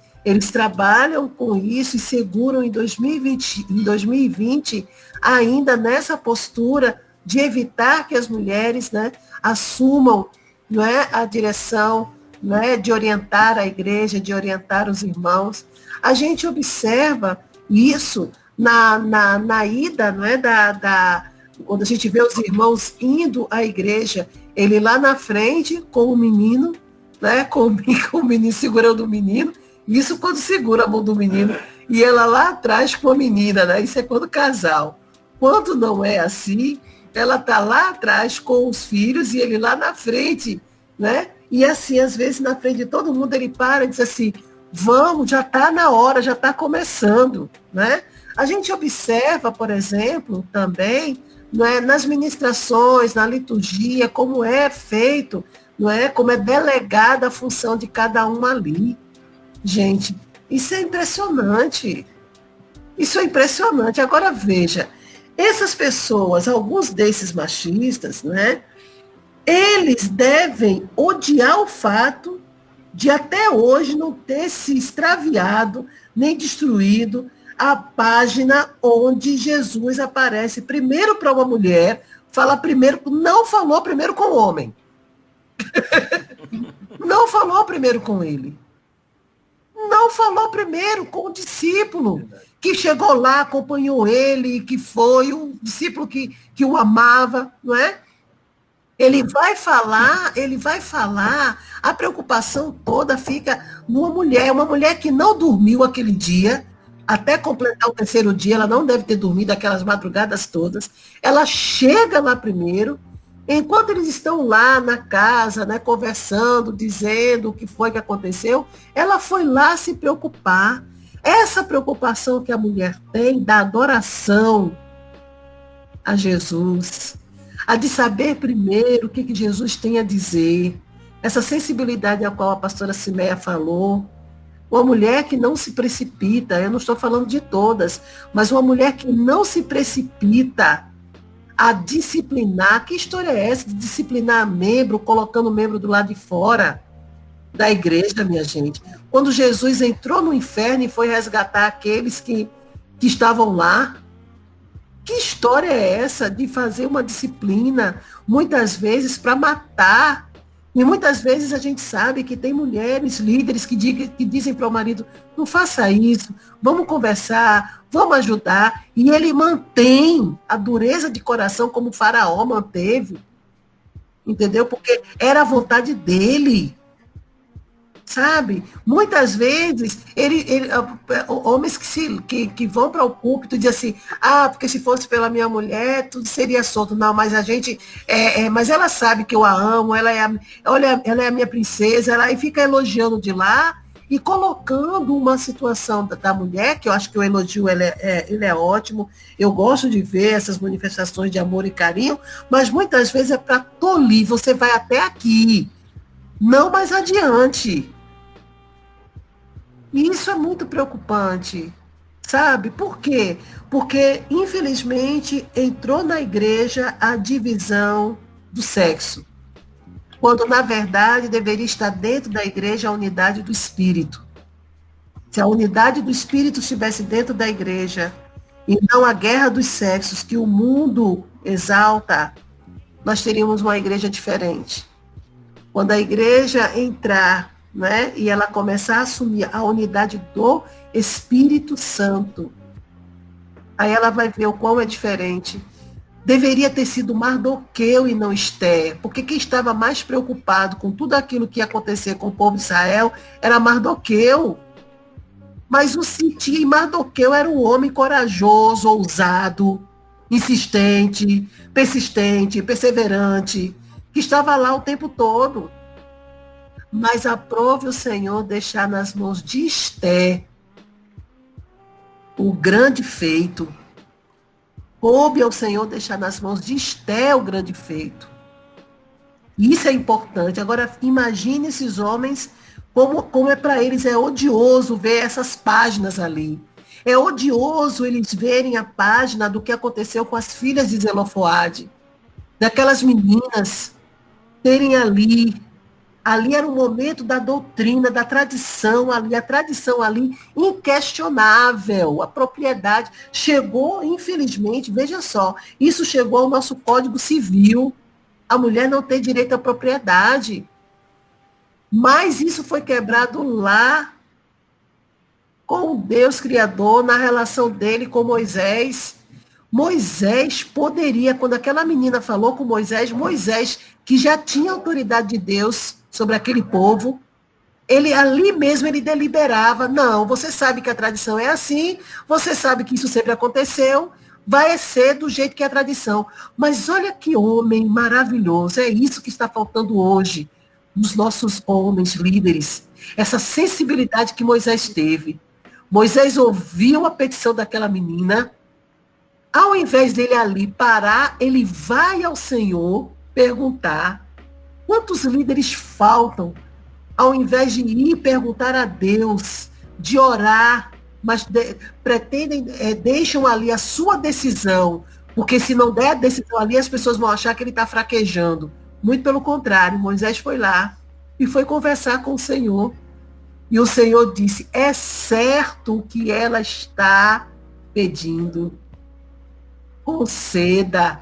trabalham com isso e seguram em 2020 ainda nessa postura de evitar que as mulheres, né, assumam, não é, a direção, não é, de orientar a igreja, de orientar os irmãos. A gente observa isso na ida, não é, quando a gente vê os irmãos indo à igreja, ele lá na frente com o menino, né, com o menino segurando o menino, isso quando segura a mão do menino, e ela lá atrás com a menina, né, isso é quando casal. Quando não é assim, ela está lá atrás com os filhos e ele lá na frente, né? E assim, às vezes, na frente de todo mundo, ele para e diz assim, vamos, já está na hora, já está começando, né? A gente observa, por exemplo, também, não é, nas ministrações, na liturgia, como é feito, não é, como é delegada a função de cada um ali. Gente, isso é impressionante. Isso é impressionante. Agora, veja, essas pessoas, alguns desses machistas, né, eles devem odiar o fato de até hoje não ter se extraviado, nem destruído a página onde Jesus aparece primeiro para uma mulher, não falou primeiro com o homem. Não falou primeiro com ele. Não falou primeiro com o discípulo, que chegou lá, acompanhou ele, que foi um discípulo que o amava, não é? Ele vai falar, a preocupação toda fica numa mulher, uma mulher que não dormiu aquele dia, até completar o terceiro dia, ela não deve ter dormido aquelas madrugadas todas, ela chega lá primeiro, enquanto eles estão lá na casa, né, conversando, dizendo o que foi que aconteceu, ela foi lá se preocupar. Essa preocupação que a mulher tem da adoração a Jesus, a de saber primeiro o que Jesus tem a dizer, essa sensibilidade a qual a pastora Cimeia falou, uma mulher que não se precipita, eu não estou falando de todas, mas uma mulher que não se precipita a disciplinar. Que história é essa de disciplinar membro, colocando membro do lado de fora da igreja, minha gente? Quando Jesus entrou no inferno e foi resgatar aqueles que estavam lá, que história é essa de fazer uma disciplina, muitas vezes, para matar? E muitas vezes a gente sabe que tem mulheres, líderes, que dizem para o marido, não faça isso, vamos conversar, vamos ajudar. E ele mantém a dureza de coração como o Faraó manteve. Entendeu? Porque era a vontade dele. sabe? Muitas vezes, homens que vão para o púlpito e dizem assim, porque se fosse pela minha mulher, tudo seria solto. Não, mas a gente, mas ela sabe que eu a amo, olha, ela é a minha princesa, e fica elogiando de lá e colocando uma situação da mulher, que eu acho que o elogio ele é ótimo, eu gosto de ver essas manifestações de amor e carinho, mas muitas vezes é para tolir, você vai até aqui, não mais adiante. E isso é muito preocupante, sabe? Por quê? Porque, infelizmente, entrou na igreja a divisão do sexo, quando, na verdade, deveria estar dentro da igreja a unidade do espírito. Se a unidade do espírito estivesse dentro da igreja, e não a guerra dos sexos que o mundo exalta, nós teríamos uma igreja diferente. Quando a igreja entrar, né, e ela começar a assumir a unidade do Espírito Santo, aí ela vai ver o quão é diferente. Deveria ter sido Mardoqueu e não Esther, porque quem estava mais preocupado com tudo aquilo que ia acontecer com o povo de Israel era Mardoqueu. Mas o sentir Mardoqueu era um homem corajoso, ousado, insistente, persistente, perseverante, que estava lá o tempo todo. Mas aprove o Senhor deixar nas mãos de Esther o grande feito. Coube ao Senhor deixar nas mãos de Esther o grande feito. Isso é importante. Agora, imagine esses homens, como é para eles, é odioso ver essas páginas ali. É odioso eles verem a página do que aconteceu com as filhas de Zelofode. Daquelas meninas terem ali era um momento da doutrina, da tradição ali, a tradição ali inquestionável, a propriedade chegou, infelizmente, veja só, isso chegou ao nosso Código Civil, a mulher não tem direito à propriedade, mas isso foi quebrado lá com o Deus Criador, na relação dele com Moisés. Moisés poderia, quando aquela menina falou com Moisés, que já tinha autoridade de Deus sobre aquele povo, ele ali mesmo ele deliberava, não, você sabe que a tradição é assim, você sabe que isso sempre aconteceu, vai ser do jeito que é a tradição. Mas olha que homem maravilhoso, é isso que está faltando hoje nos nossos homens líderes, essa sensibilidade que Moisés teve. Moisés ouviu a petição daquela menina, ao invés dele ali parar, ele vai ao Senhor perguntar. Quantos líderes faltam, ao invés de ir perguntar a Deus, de orar, mas deixam ali a sua decisão, porque se não der a decisão ali, as pessoas vão achar que ele está fraquejando. Muito pelo contrário, Moisés foi lá e foi conversar com o Senhor. E o Senhor disse, é certo o que ela está pedindo. Conceda.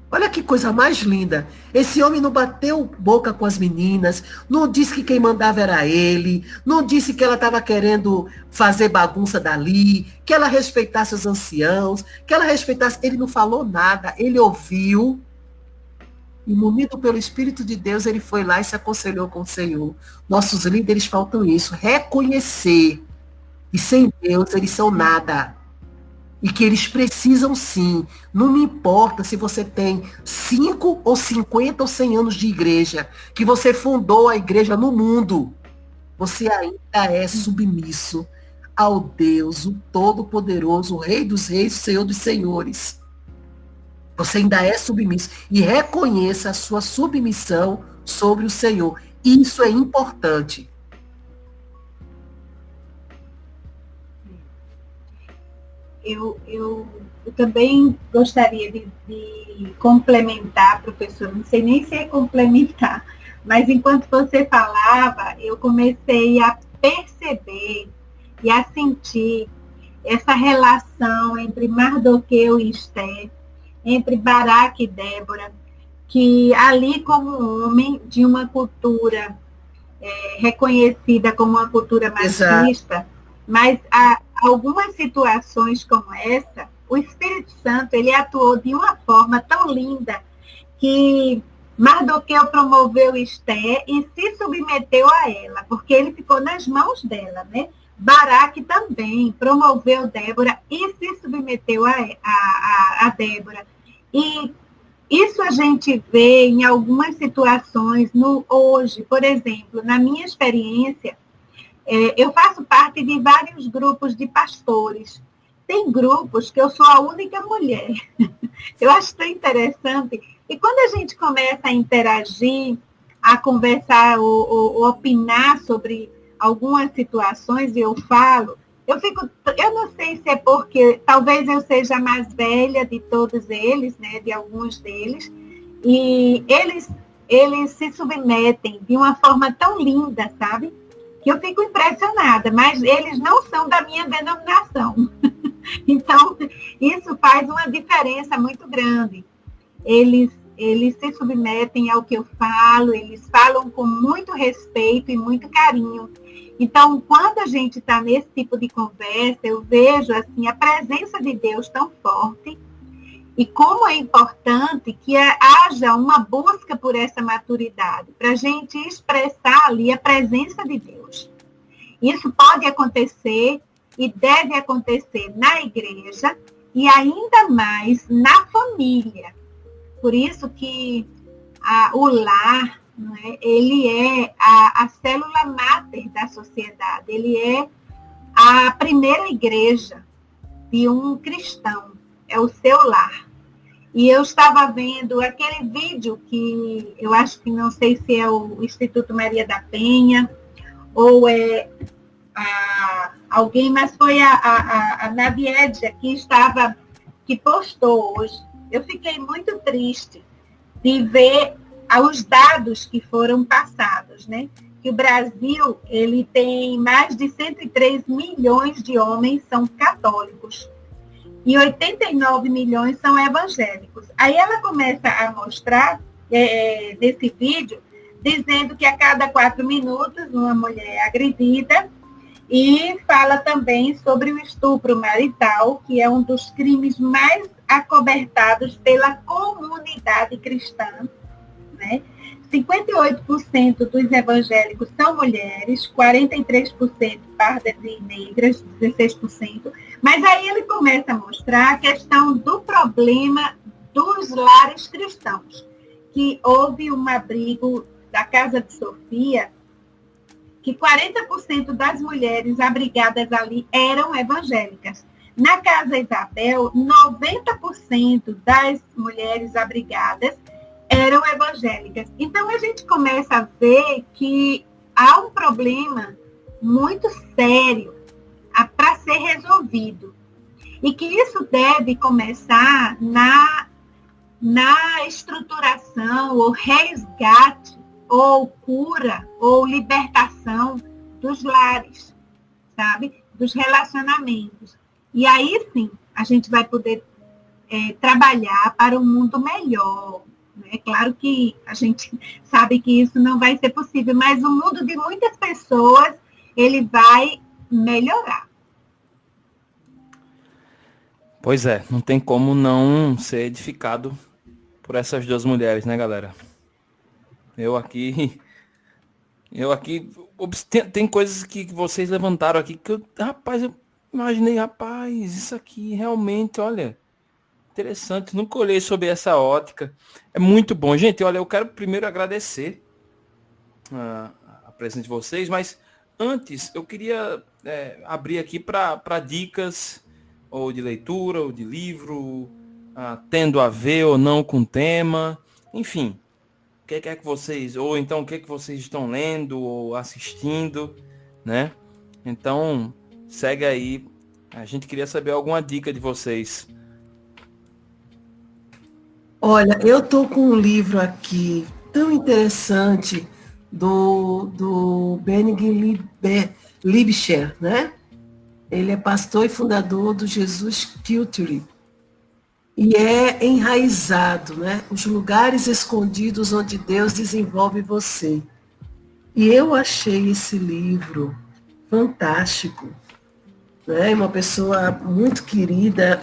Olha que coisa mais linda. Esse homem não bateu boca com as meninas, não disse que quem mandava era ele, não disse que ela estava querendo fazer bagunça dali, que ela respeitasse os anciãos, que ela respeitasse. Ele não falou nada, ele ouviu. E munido pelo Espírito de Deus, ele foi lá e se aconselhou com o Senhor. Nossos líderes faltam isso, reconhecer que sem Deus eles são nada. E que eles precisam sim. Não me importa se você tem 5 ou 50 ou 100 anos de igreja, que você fundou a igreja no mundo. Você ainda é submisso ao Deus, o Todo-Poderoso, o Rei dos Reis, o Senhor dos Senhores. Você ainda é submisso. E reconheça a sua submissão sobre o Senhor. Isso é importante. Eu também gostaria de complementar, professor, não sei nem se é complementar, mas enquanto você falava, eu comecei a perceber e a sentir essa relação entre Mardoqueu e Esther, entre Baraque e Débora, que ali como homem de uma cultura reconhecida como uma cultura machista, exato, mas algumas situações como essa, o Espírito Santo, ele atuou de uma forma tão linda que Mardoqueu promoveu Esté e se submeteu a ela, porque ele ficou nas mãos dela, né? Baraque também promoveu Débora e se submeteu a Débora. E isso a gente vê em algumas situações hoje. Por exemplo, na minha experiência, eu faço parte de vários grupos de pastores. Tem grupos que eu sou a única mulher. Eu acho tão interessante. E quando a gente começa a interagir, a conversar ou opinar sobre algumas situações, e eu falo, eu não sei se é porque talvez eu seja a mais velha de todos eles, né, de alguns deles, e eles se submetem de uma forma tão linda, sabe? Que eu fico impressionada, mas eles não são da minha denominação. Então, isso faz uma diferença muito grande. Eles se submetem ao que eu falo, eles falam com muito respeito e muito carinho. Então, quando a gente está nesse tipo de conversa, eu vejo assim, a presença de Deus tão forte e como é importante que haja uma busca por essa maturidade, para a gente expressar ali a presença de Deus. Isso pode acontecer e deve acontecer na igreja e ainda mais na família. Por isso que o lar, né, ele é a célula máter da sociedade, ele é a primeira igreja de um cristão, é o seu lar. E eu estava vendo aquele vídeo que eu acho que não sei se é o Instituto Maria da Penha ou é alguém, mas foi a Naviedia que postou hoje. Eu fiquei muito triste de ver os dados que foram passados, né? Que o Brasil, ele tem mais de 103 milhões de homens são católicos e 89 milhões são evangélicos. Aí ela começa a mostrar, nesse vídeo, dizendo que a cada 4 minutos uma mulher é agredida e fala também sobre o estupro marital, que é um dos crimes mais acobertados pela comunidade cristã, né? 58% dos evangélicos são mulheres, 43% pardas e negras, 16%. Mas aí ele começa a mostrar a questão do problema dos lares cristãos, que houve um abrigo da Casa de Sofia, que 40% das mulheres abrigadas ali eram evangélicas. Na Casa Isabel, 90% das mulheres abrigadas eram evangélicas. Então, a gente começa a ver que há um problema muito sério para ser resolvido. E que isso deve começar na estruturação, ou resgate, ou cura, ou libertação dos lares, sabe? Dos relacionamentos. E aí, sim, a gente vai poder trabalhar para um mundo melhor. É claro que a gente sabe que isso não vai ser possível, mas o mundo de muitas pessoas, ele vai melhorar. Pois é, não tem como não ser edificado por essas duas mulheres, né, galera? Eu aqui tem coisas que vocês levantaram aqui que eu imaginei, isso aqui realmente, olha, interessante, nunca olhei sob essa ótica. É muito bom. Gente, olha, eu quero primeiro agradecer a presença de vocês, mas antes eu queria abrir aqui para dicas ou de leitura, ou de livro, tendo a ver ou não com o tema, enfim, o que é que vocês, ou então o que é que vocês estão lendo ou assistindo, né? Então, segue aí. A gente queria saber alguma dica de vocês. Olha, eu estou com um livro aqui tão interessante do Benny Libscher, né? Ele é pastor e fundador do Jesus Culture. E é enraizado, né? Os lugares escondidos onde Deus desenvolve você. E eu achei esse livro fantástico. Né? Uma pessoa muito querida,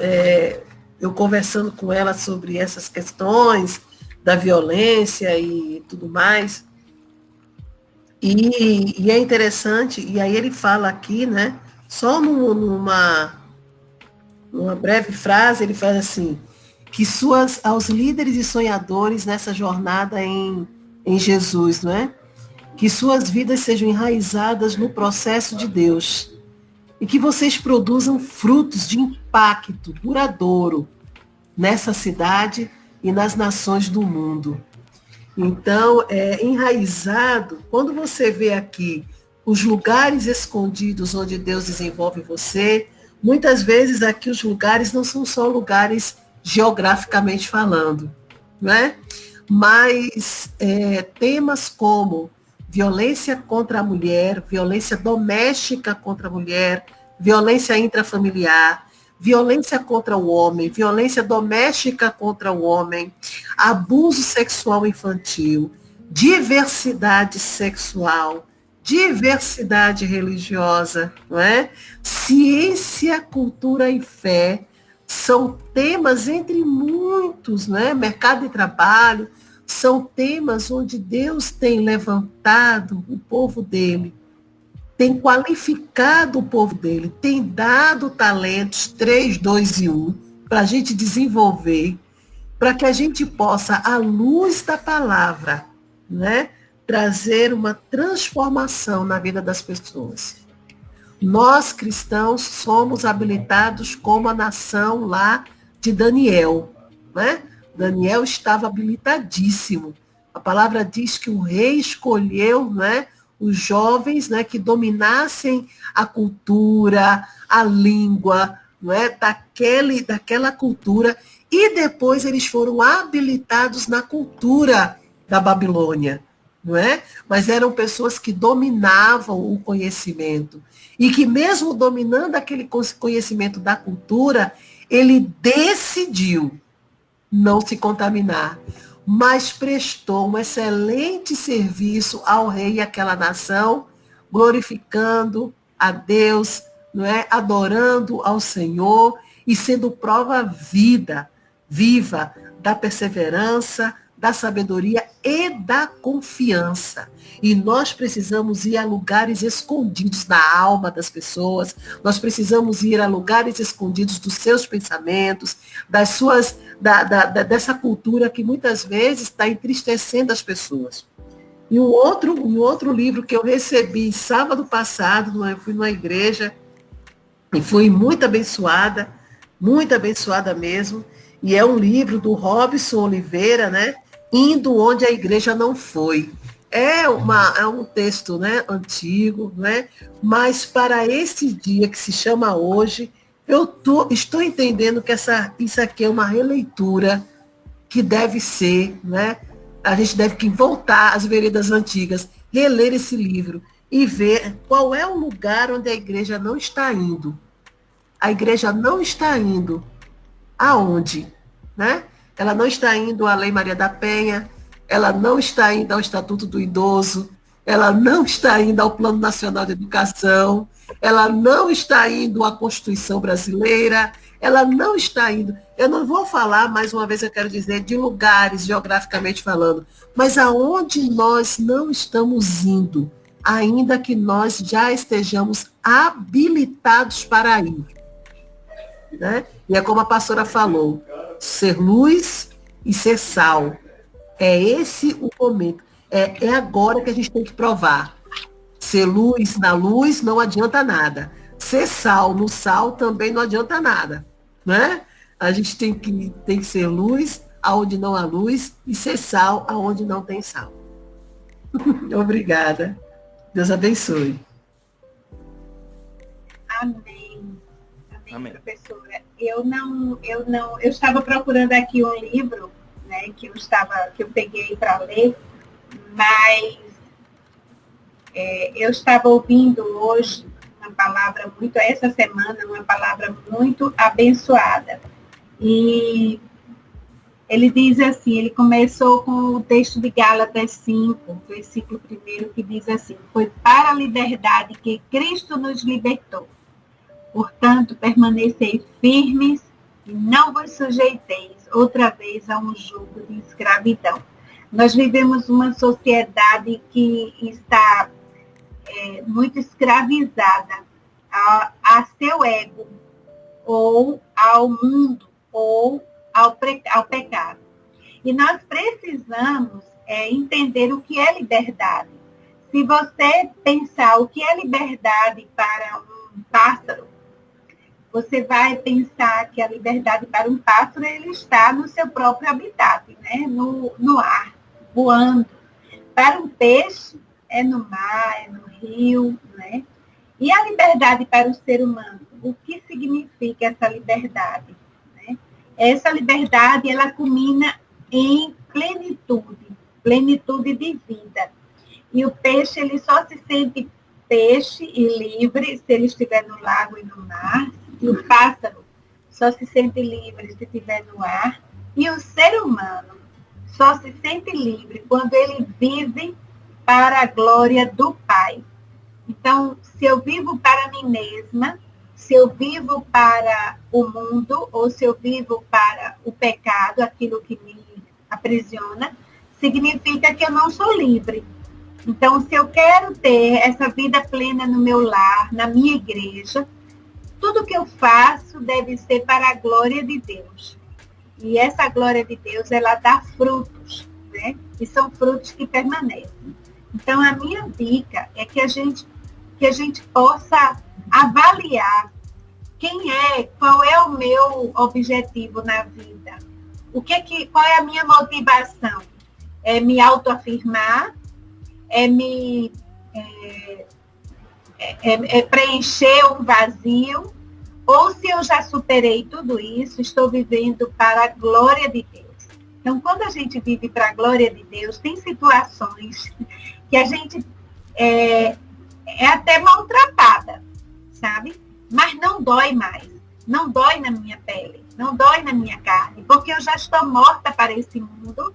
eu conversando com ela sobre essas questões, da violência e tudo mais. E é interessante, e aí ele fala aqui, né, só numa breve frase, ele fala assim, que aos líderes e sonhadores nessa jornada em Jesus, não é? Que suas vidas sejam enraizadas no processo de Deus e que vocês produzam frutos de impacto duradouro nessa cidade e nas nações do mundo. Então, enraizado, quando você vê aqui os lugares escondidos onde Deus desenvolve você, muitas vezes aqui os lugares não são só lugares geograficamente falando, né? Mas temas como violência contra a mulher, violência doméstica contra a mulher, violência intrafamiliar, violência contra o homem, violência doméstica contra o homem, abuso sexual infantil, diversidade sexual, diversidade religiosa, não é? Ciência, cultura e fé são temas entre muitos, não é? Mercado de trabalho, são temas onde Deus tem levantado o povo dele, tem qualificado o povo dele, tem dado talentos 3, 2 e 1 para a gente desenvolver, para que a gente possa, à luz da palavra, né, trazer uma transformação na vida das pessoas. Nós, cristãos, somos habilitados como a nação lá de Daniel, né? Daniel estava habilitadíssimo. A palavra diz que o rei escolheu, né, os jovens, né, que dominassem a cultura, a língua, né, daquela cultura, e depois eles foram habilitados na cultura da Babilônia, não é? Mas eram pessoas que dominavam o conhecimento, e que mesmo dominando aquele conhecimento da cultura, ele decidiu não se contaminar, mas prestou um excelente serviço ao rei e àquela nação, glorificando a Deus, não é? Adorando ao Senhor e sendo prova viva da perseverança, da sabedoria e da confiança. E nós precisamos ir a lugares escondidos da alma das pessoas, nós precisamos ir a lugares escondidos dos seus pensamentos, dessa cultura que muitas vezes está entristecendo as pessoas. E um outro livro que eu recebi sábado passado, eu fui numa igreja e fui muito abençoada mesmo, e é um livro do Robson Oliveira, né? Indo onde a igreja não foi. É um texto, né, antigo, né? Mas para esse dia que se chama hoje, estou entendendo que isso aqui é uma releitura que deve ser, né? A gente deve voltar às veredas antigas, reler esse livro e ver qual é o lugar onde a igreja não está indo. A igreja não está indo aonde, né? Ela não está indo à Lei Maria da Penha, ela não está indo ao Estatuto do Idoso, ela não está indo ao Plano Nacional de Educação, ela não está indo à Constituição Brasileira, ela não está indo. Eu não vou falar, mais uma vez eu quero dizer, de lugares geograficamente falando, mas aonde nós não estamos indo, ainda que nós já estejamos habilitados para ir. Né? E é como a pastora falou, ser luz e ser sal. É esse o momento. É agora que a gente tem que provar. Ser luz na luz não adianta nada. Ser sal no sal também não adianta nada. Né? A gente tem que ser luz aonde não há luz e ser sal aonde não tem sal. Obrigada. Deus abençoe. Amém. Amém, professora. Eu estava procurando aqui um livro, né, que eu peguei para ler, mas eu estava ouvindo hoje essa semana, uma palavra muito abençoada. E ele diz assim, ele começou com o texto de Gálatas 5, versículo 1, que diz assim: foi para a liberdade que Cristo nos libertou. Portanto, permanecei firmes e não vos sujeiteis outra vez a um jugo de escravidão. Nós vivemos uma sociedade que está muito escravizada a seu ego, ou ao mundo, ou ao pecado. E nós precisamos entender o que é liberdade. Se você pensar o que é liberdade para um pássaro, você vai pensar que a liberdade para um pássaro ele está no seu próprio habitat, né? no ar, voando. Para um peixe, é no mar, é no rio, né? E a liberdade para o ser humano? O que significa essa liberdade? Né? Essa liberdade, ela culmina em plenitude de vida. E o peixe, ele só se sente peixe e livre se ele estiver no lago e no mar. E o pássaro só se sente livre se estiver no ar. E o ser humano só se sente livre quando ele vive para a glória do Pai. Então, se eu vivo para mim mesma, se eu vivo para o mundo, ou se eu vivo para o pecado, aquilo que me aprisiona, significa que eu não sou livre. Então, se eu quero ter essa vida plena no meu lar, na minha igreja, tudo que eu faço deve ser para a glória de Deus. E essa glória de Deus, ela dá frutos, né? E são frutos que permanecem. Então, a minha dica é que a gente possa avaliar qual é o meu objetivo na vida. Qual é a minha motivação? É me autoafirmar? É preencher um vazio? Ou se eu já superei tudo isso, estou vivendo para a glória de Deus? Então, quando a gente vive para a glória de Deus, tem situações que a gente é até maltratada, sabe? Mas não dói mais. Não dói na minha pele, não dói na minha carne, porque eu já estou morta para esse mundo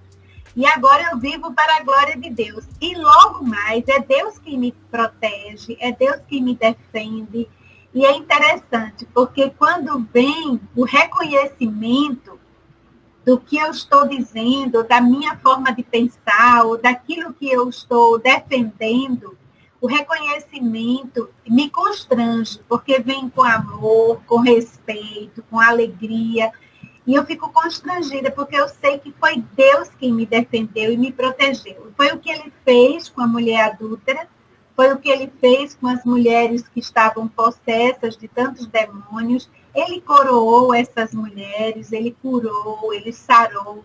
e agora eu vivo para a glória de Deus. E logo mais, é Deus que me protege, é Deus que me defende. E é interessante, porque quando vem o reconhecimento do que eu estou dizendo, da minha forma de pensar, ou daquilo que eu estou defendendo, o reconhecimento me constrange, porque vem com amor, com respeito, com alegria. E eu fico constrangida, porque eu sei que foi Deus quem me defendeu e me protegeu. Foi o que ele fez com a mulher adúltera, foi o que ele fez com as mulheres que estavam possessas de tantos demônios. Ele coroou essas mulheres, ele curou, ele sarou,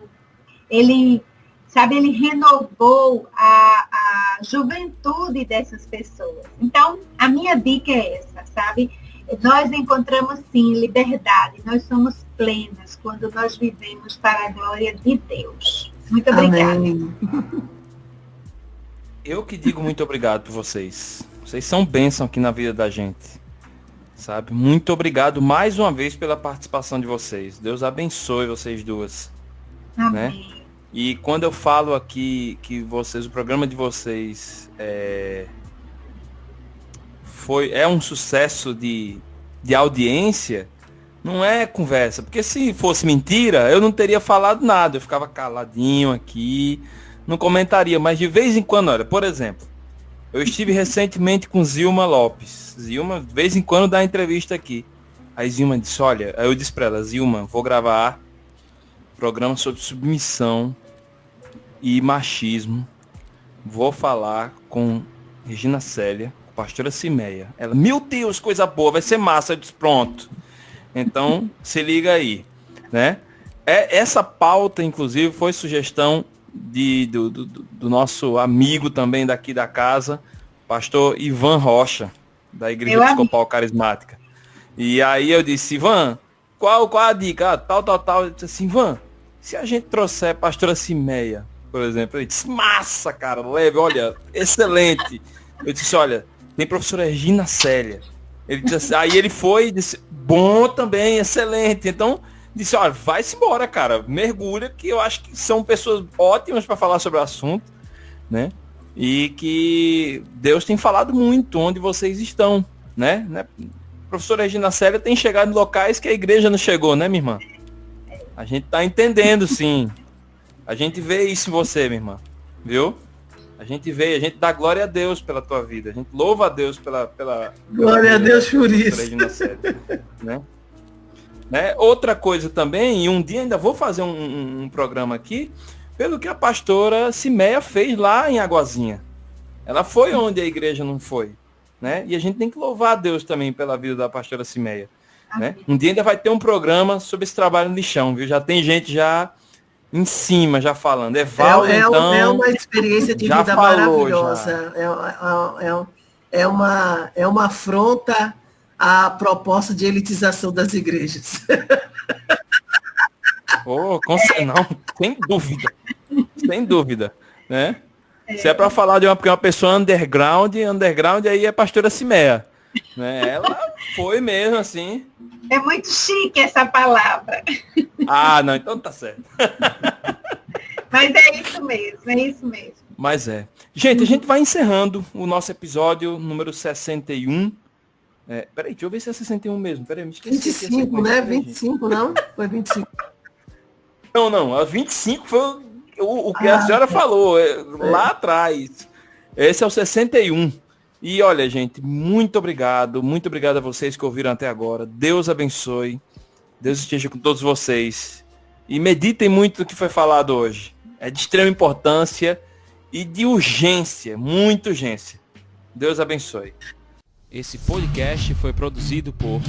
ele renovou a juventude dessas pessoas. Então, a minha dica é essa, sabe? Nós encontramos, sim, liberdade. Nós somos plenas quando nós vivemos para a glória de Deus. Muito obrigada. Amém. Eu que digo muito obrigado por vocês. Vocês são bênção aqui na vida da gente. Sabe? Muito obrigado mais uma vez pela participação de vocês. Deus abençoe vocês duas. Amém. Né? E quando eu falo aqui que o programa de vocês é um sucesso de audiência, não é conversa. Porque se fosse mentira, eu não teria falado nada. Eu ficava caladinho aqui, não comentaria. Mas de vez em quando, olha, por exemplo, eu estive recentemente com Zilma Lopes. Zilma, de vez em quando, dá entrevista aqui. Aí Zilma disse, olha, aí eu disse pra ela, Zilma, vou gravar programa sobre submissão e machismo. Vou falar com Regina Célia, pastora Cimeia. Ela, meu Deus, coisa boa, vai ser massa. Eu disse, pronto. Então, se liga aí, né? Essa pauta, inclusive, foi sugestão do nosso amigo também daqui da casa, pastor Ivan Rocha, da Igreja Episcopal Carismática. E aí eu disse, Ivan, qual a dica? Ah, tal. Eu disse assim, Ivan, se a gente trouxer a pastora Cimeia, por exemplo, ele disse, massa, cara, leve, olha, excelente. Eu disse, olha, tem professora Regina Célia. Ele disse assim, aí ele foi e disse, bom também, excelente. Então, disse, olha, vai-se embora, cara, mergulha, que eu acho que são pessoas ótimas para falar sobre o assunto, né? E que Deus tem falado muito onde vocês estão, né? Professora Regina Célia tem chegado em locais que a igreja não chegou, né, minha irmã? A gente tá entendendo, sim. A gente vê isso em você, minha irmã. Viu? A gente dá glória a Deus pela tua vida. A gente louva a Deus pela glória a Deus por isso. Né? Outra coisa também, e um dia ainda vou fazer um programa aqui, pelo que a pastora Cimeia fez lá em Aguazinha. Ela foi onde a igreja não foi. Né? E a gente tem que louvar a Deus também pela vida da pastora Cimeia. Né? Um dia ainda vai ter um programa sobre esse trabalho no lixão, viu? Já tem gente já em cima, já falando. Evaldo, então... É uma experiência de vida maravilhosa. É uma afronta à proposta de elitização das igrejas. Oh, não, sem dúvida. Sem dúvida. Né? Se é para falar de uma pessoa underground aí é a pastora Cimeia. Né? Ela foi mesmo assim. É muito chique essa palavra. Ah, não, então tá certo. Mas é isso mesmo. Mas é. Gente, a gente vai encerrando o nosso episódio número 61. Peraí, deixa eu ver se é 61 mesmo. Peraí, me esqueci. 25, né? 25, não? Foi 25. Não, a 25 foi o que a senhora falou lá atrás. Esse é o 61. E olha, gente, muito obrigado a vocês que ouviram até agora. Deus abençoe. Deus esteja com todos vocês. E meditem muito do que foi falado hoje. É de extrema importância e de urgência, muita urgência. Deus abençoe. Esse podcast foi produzido por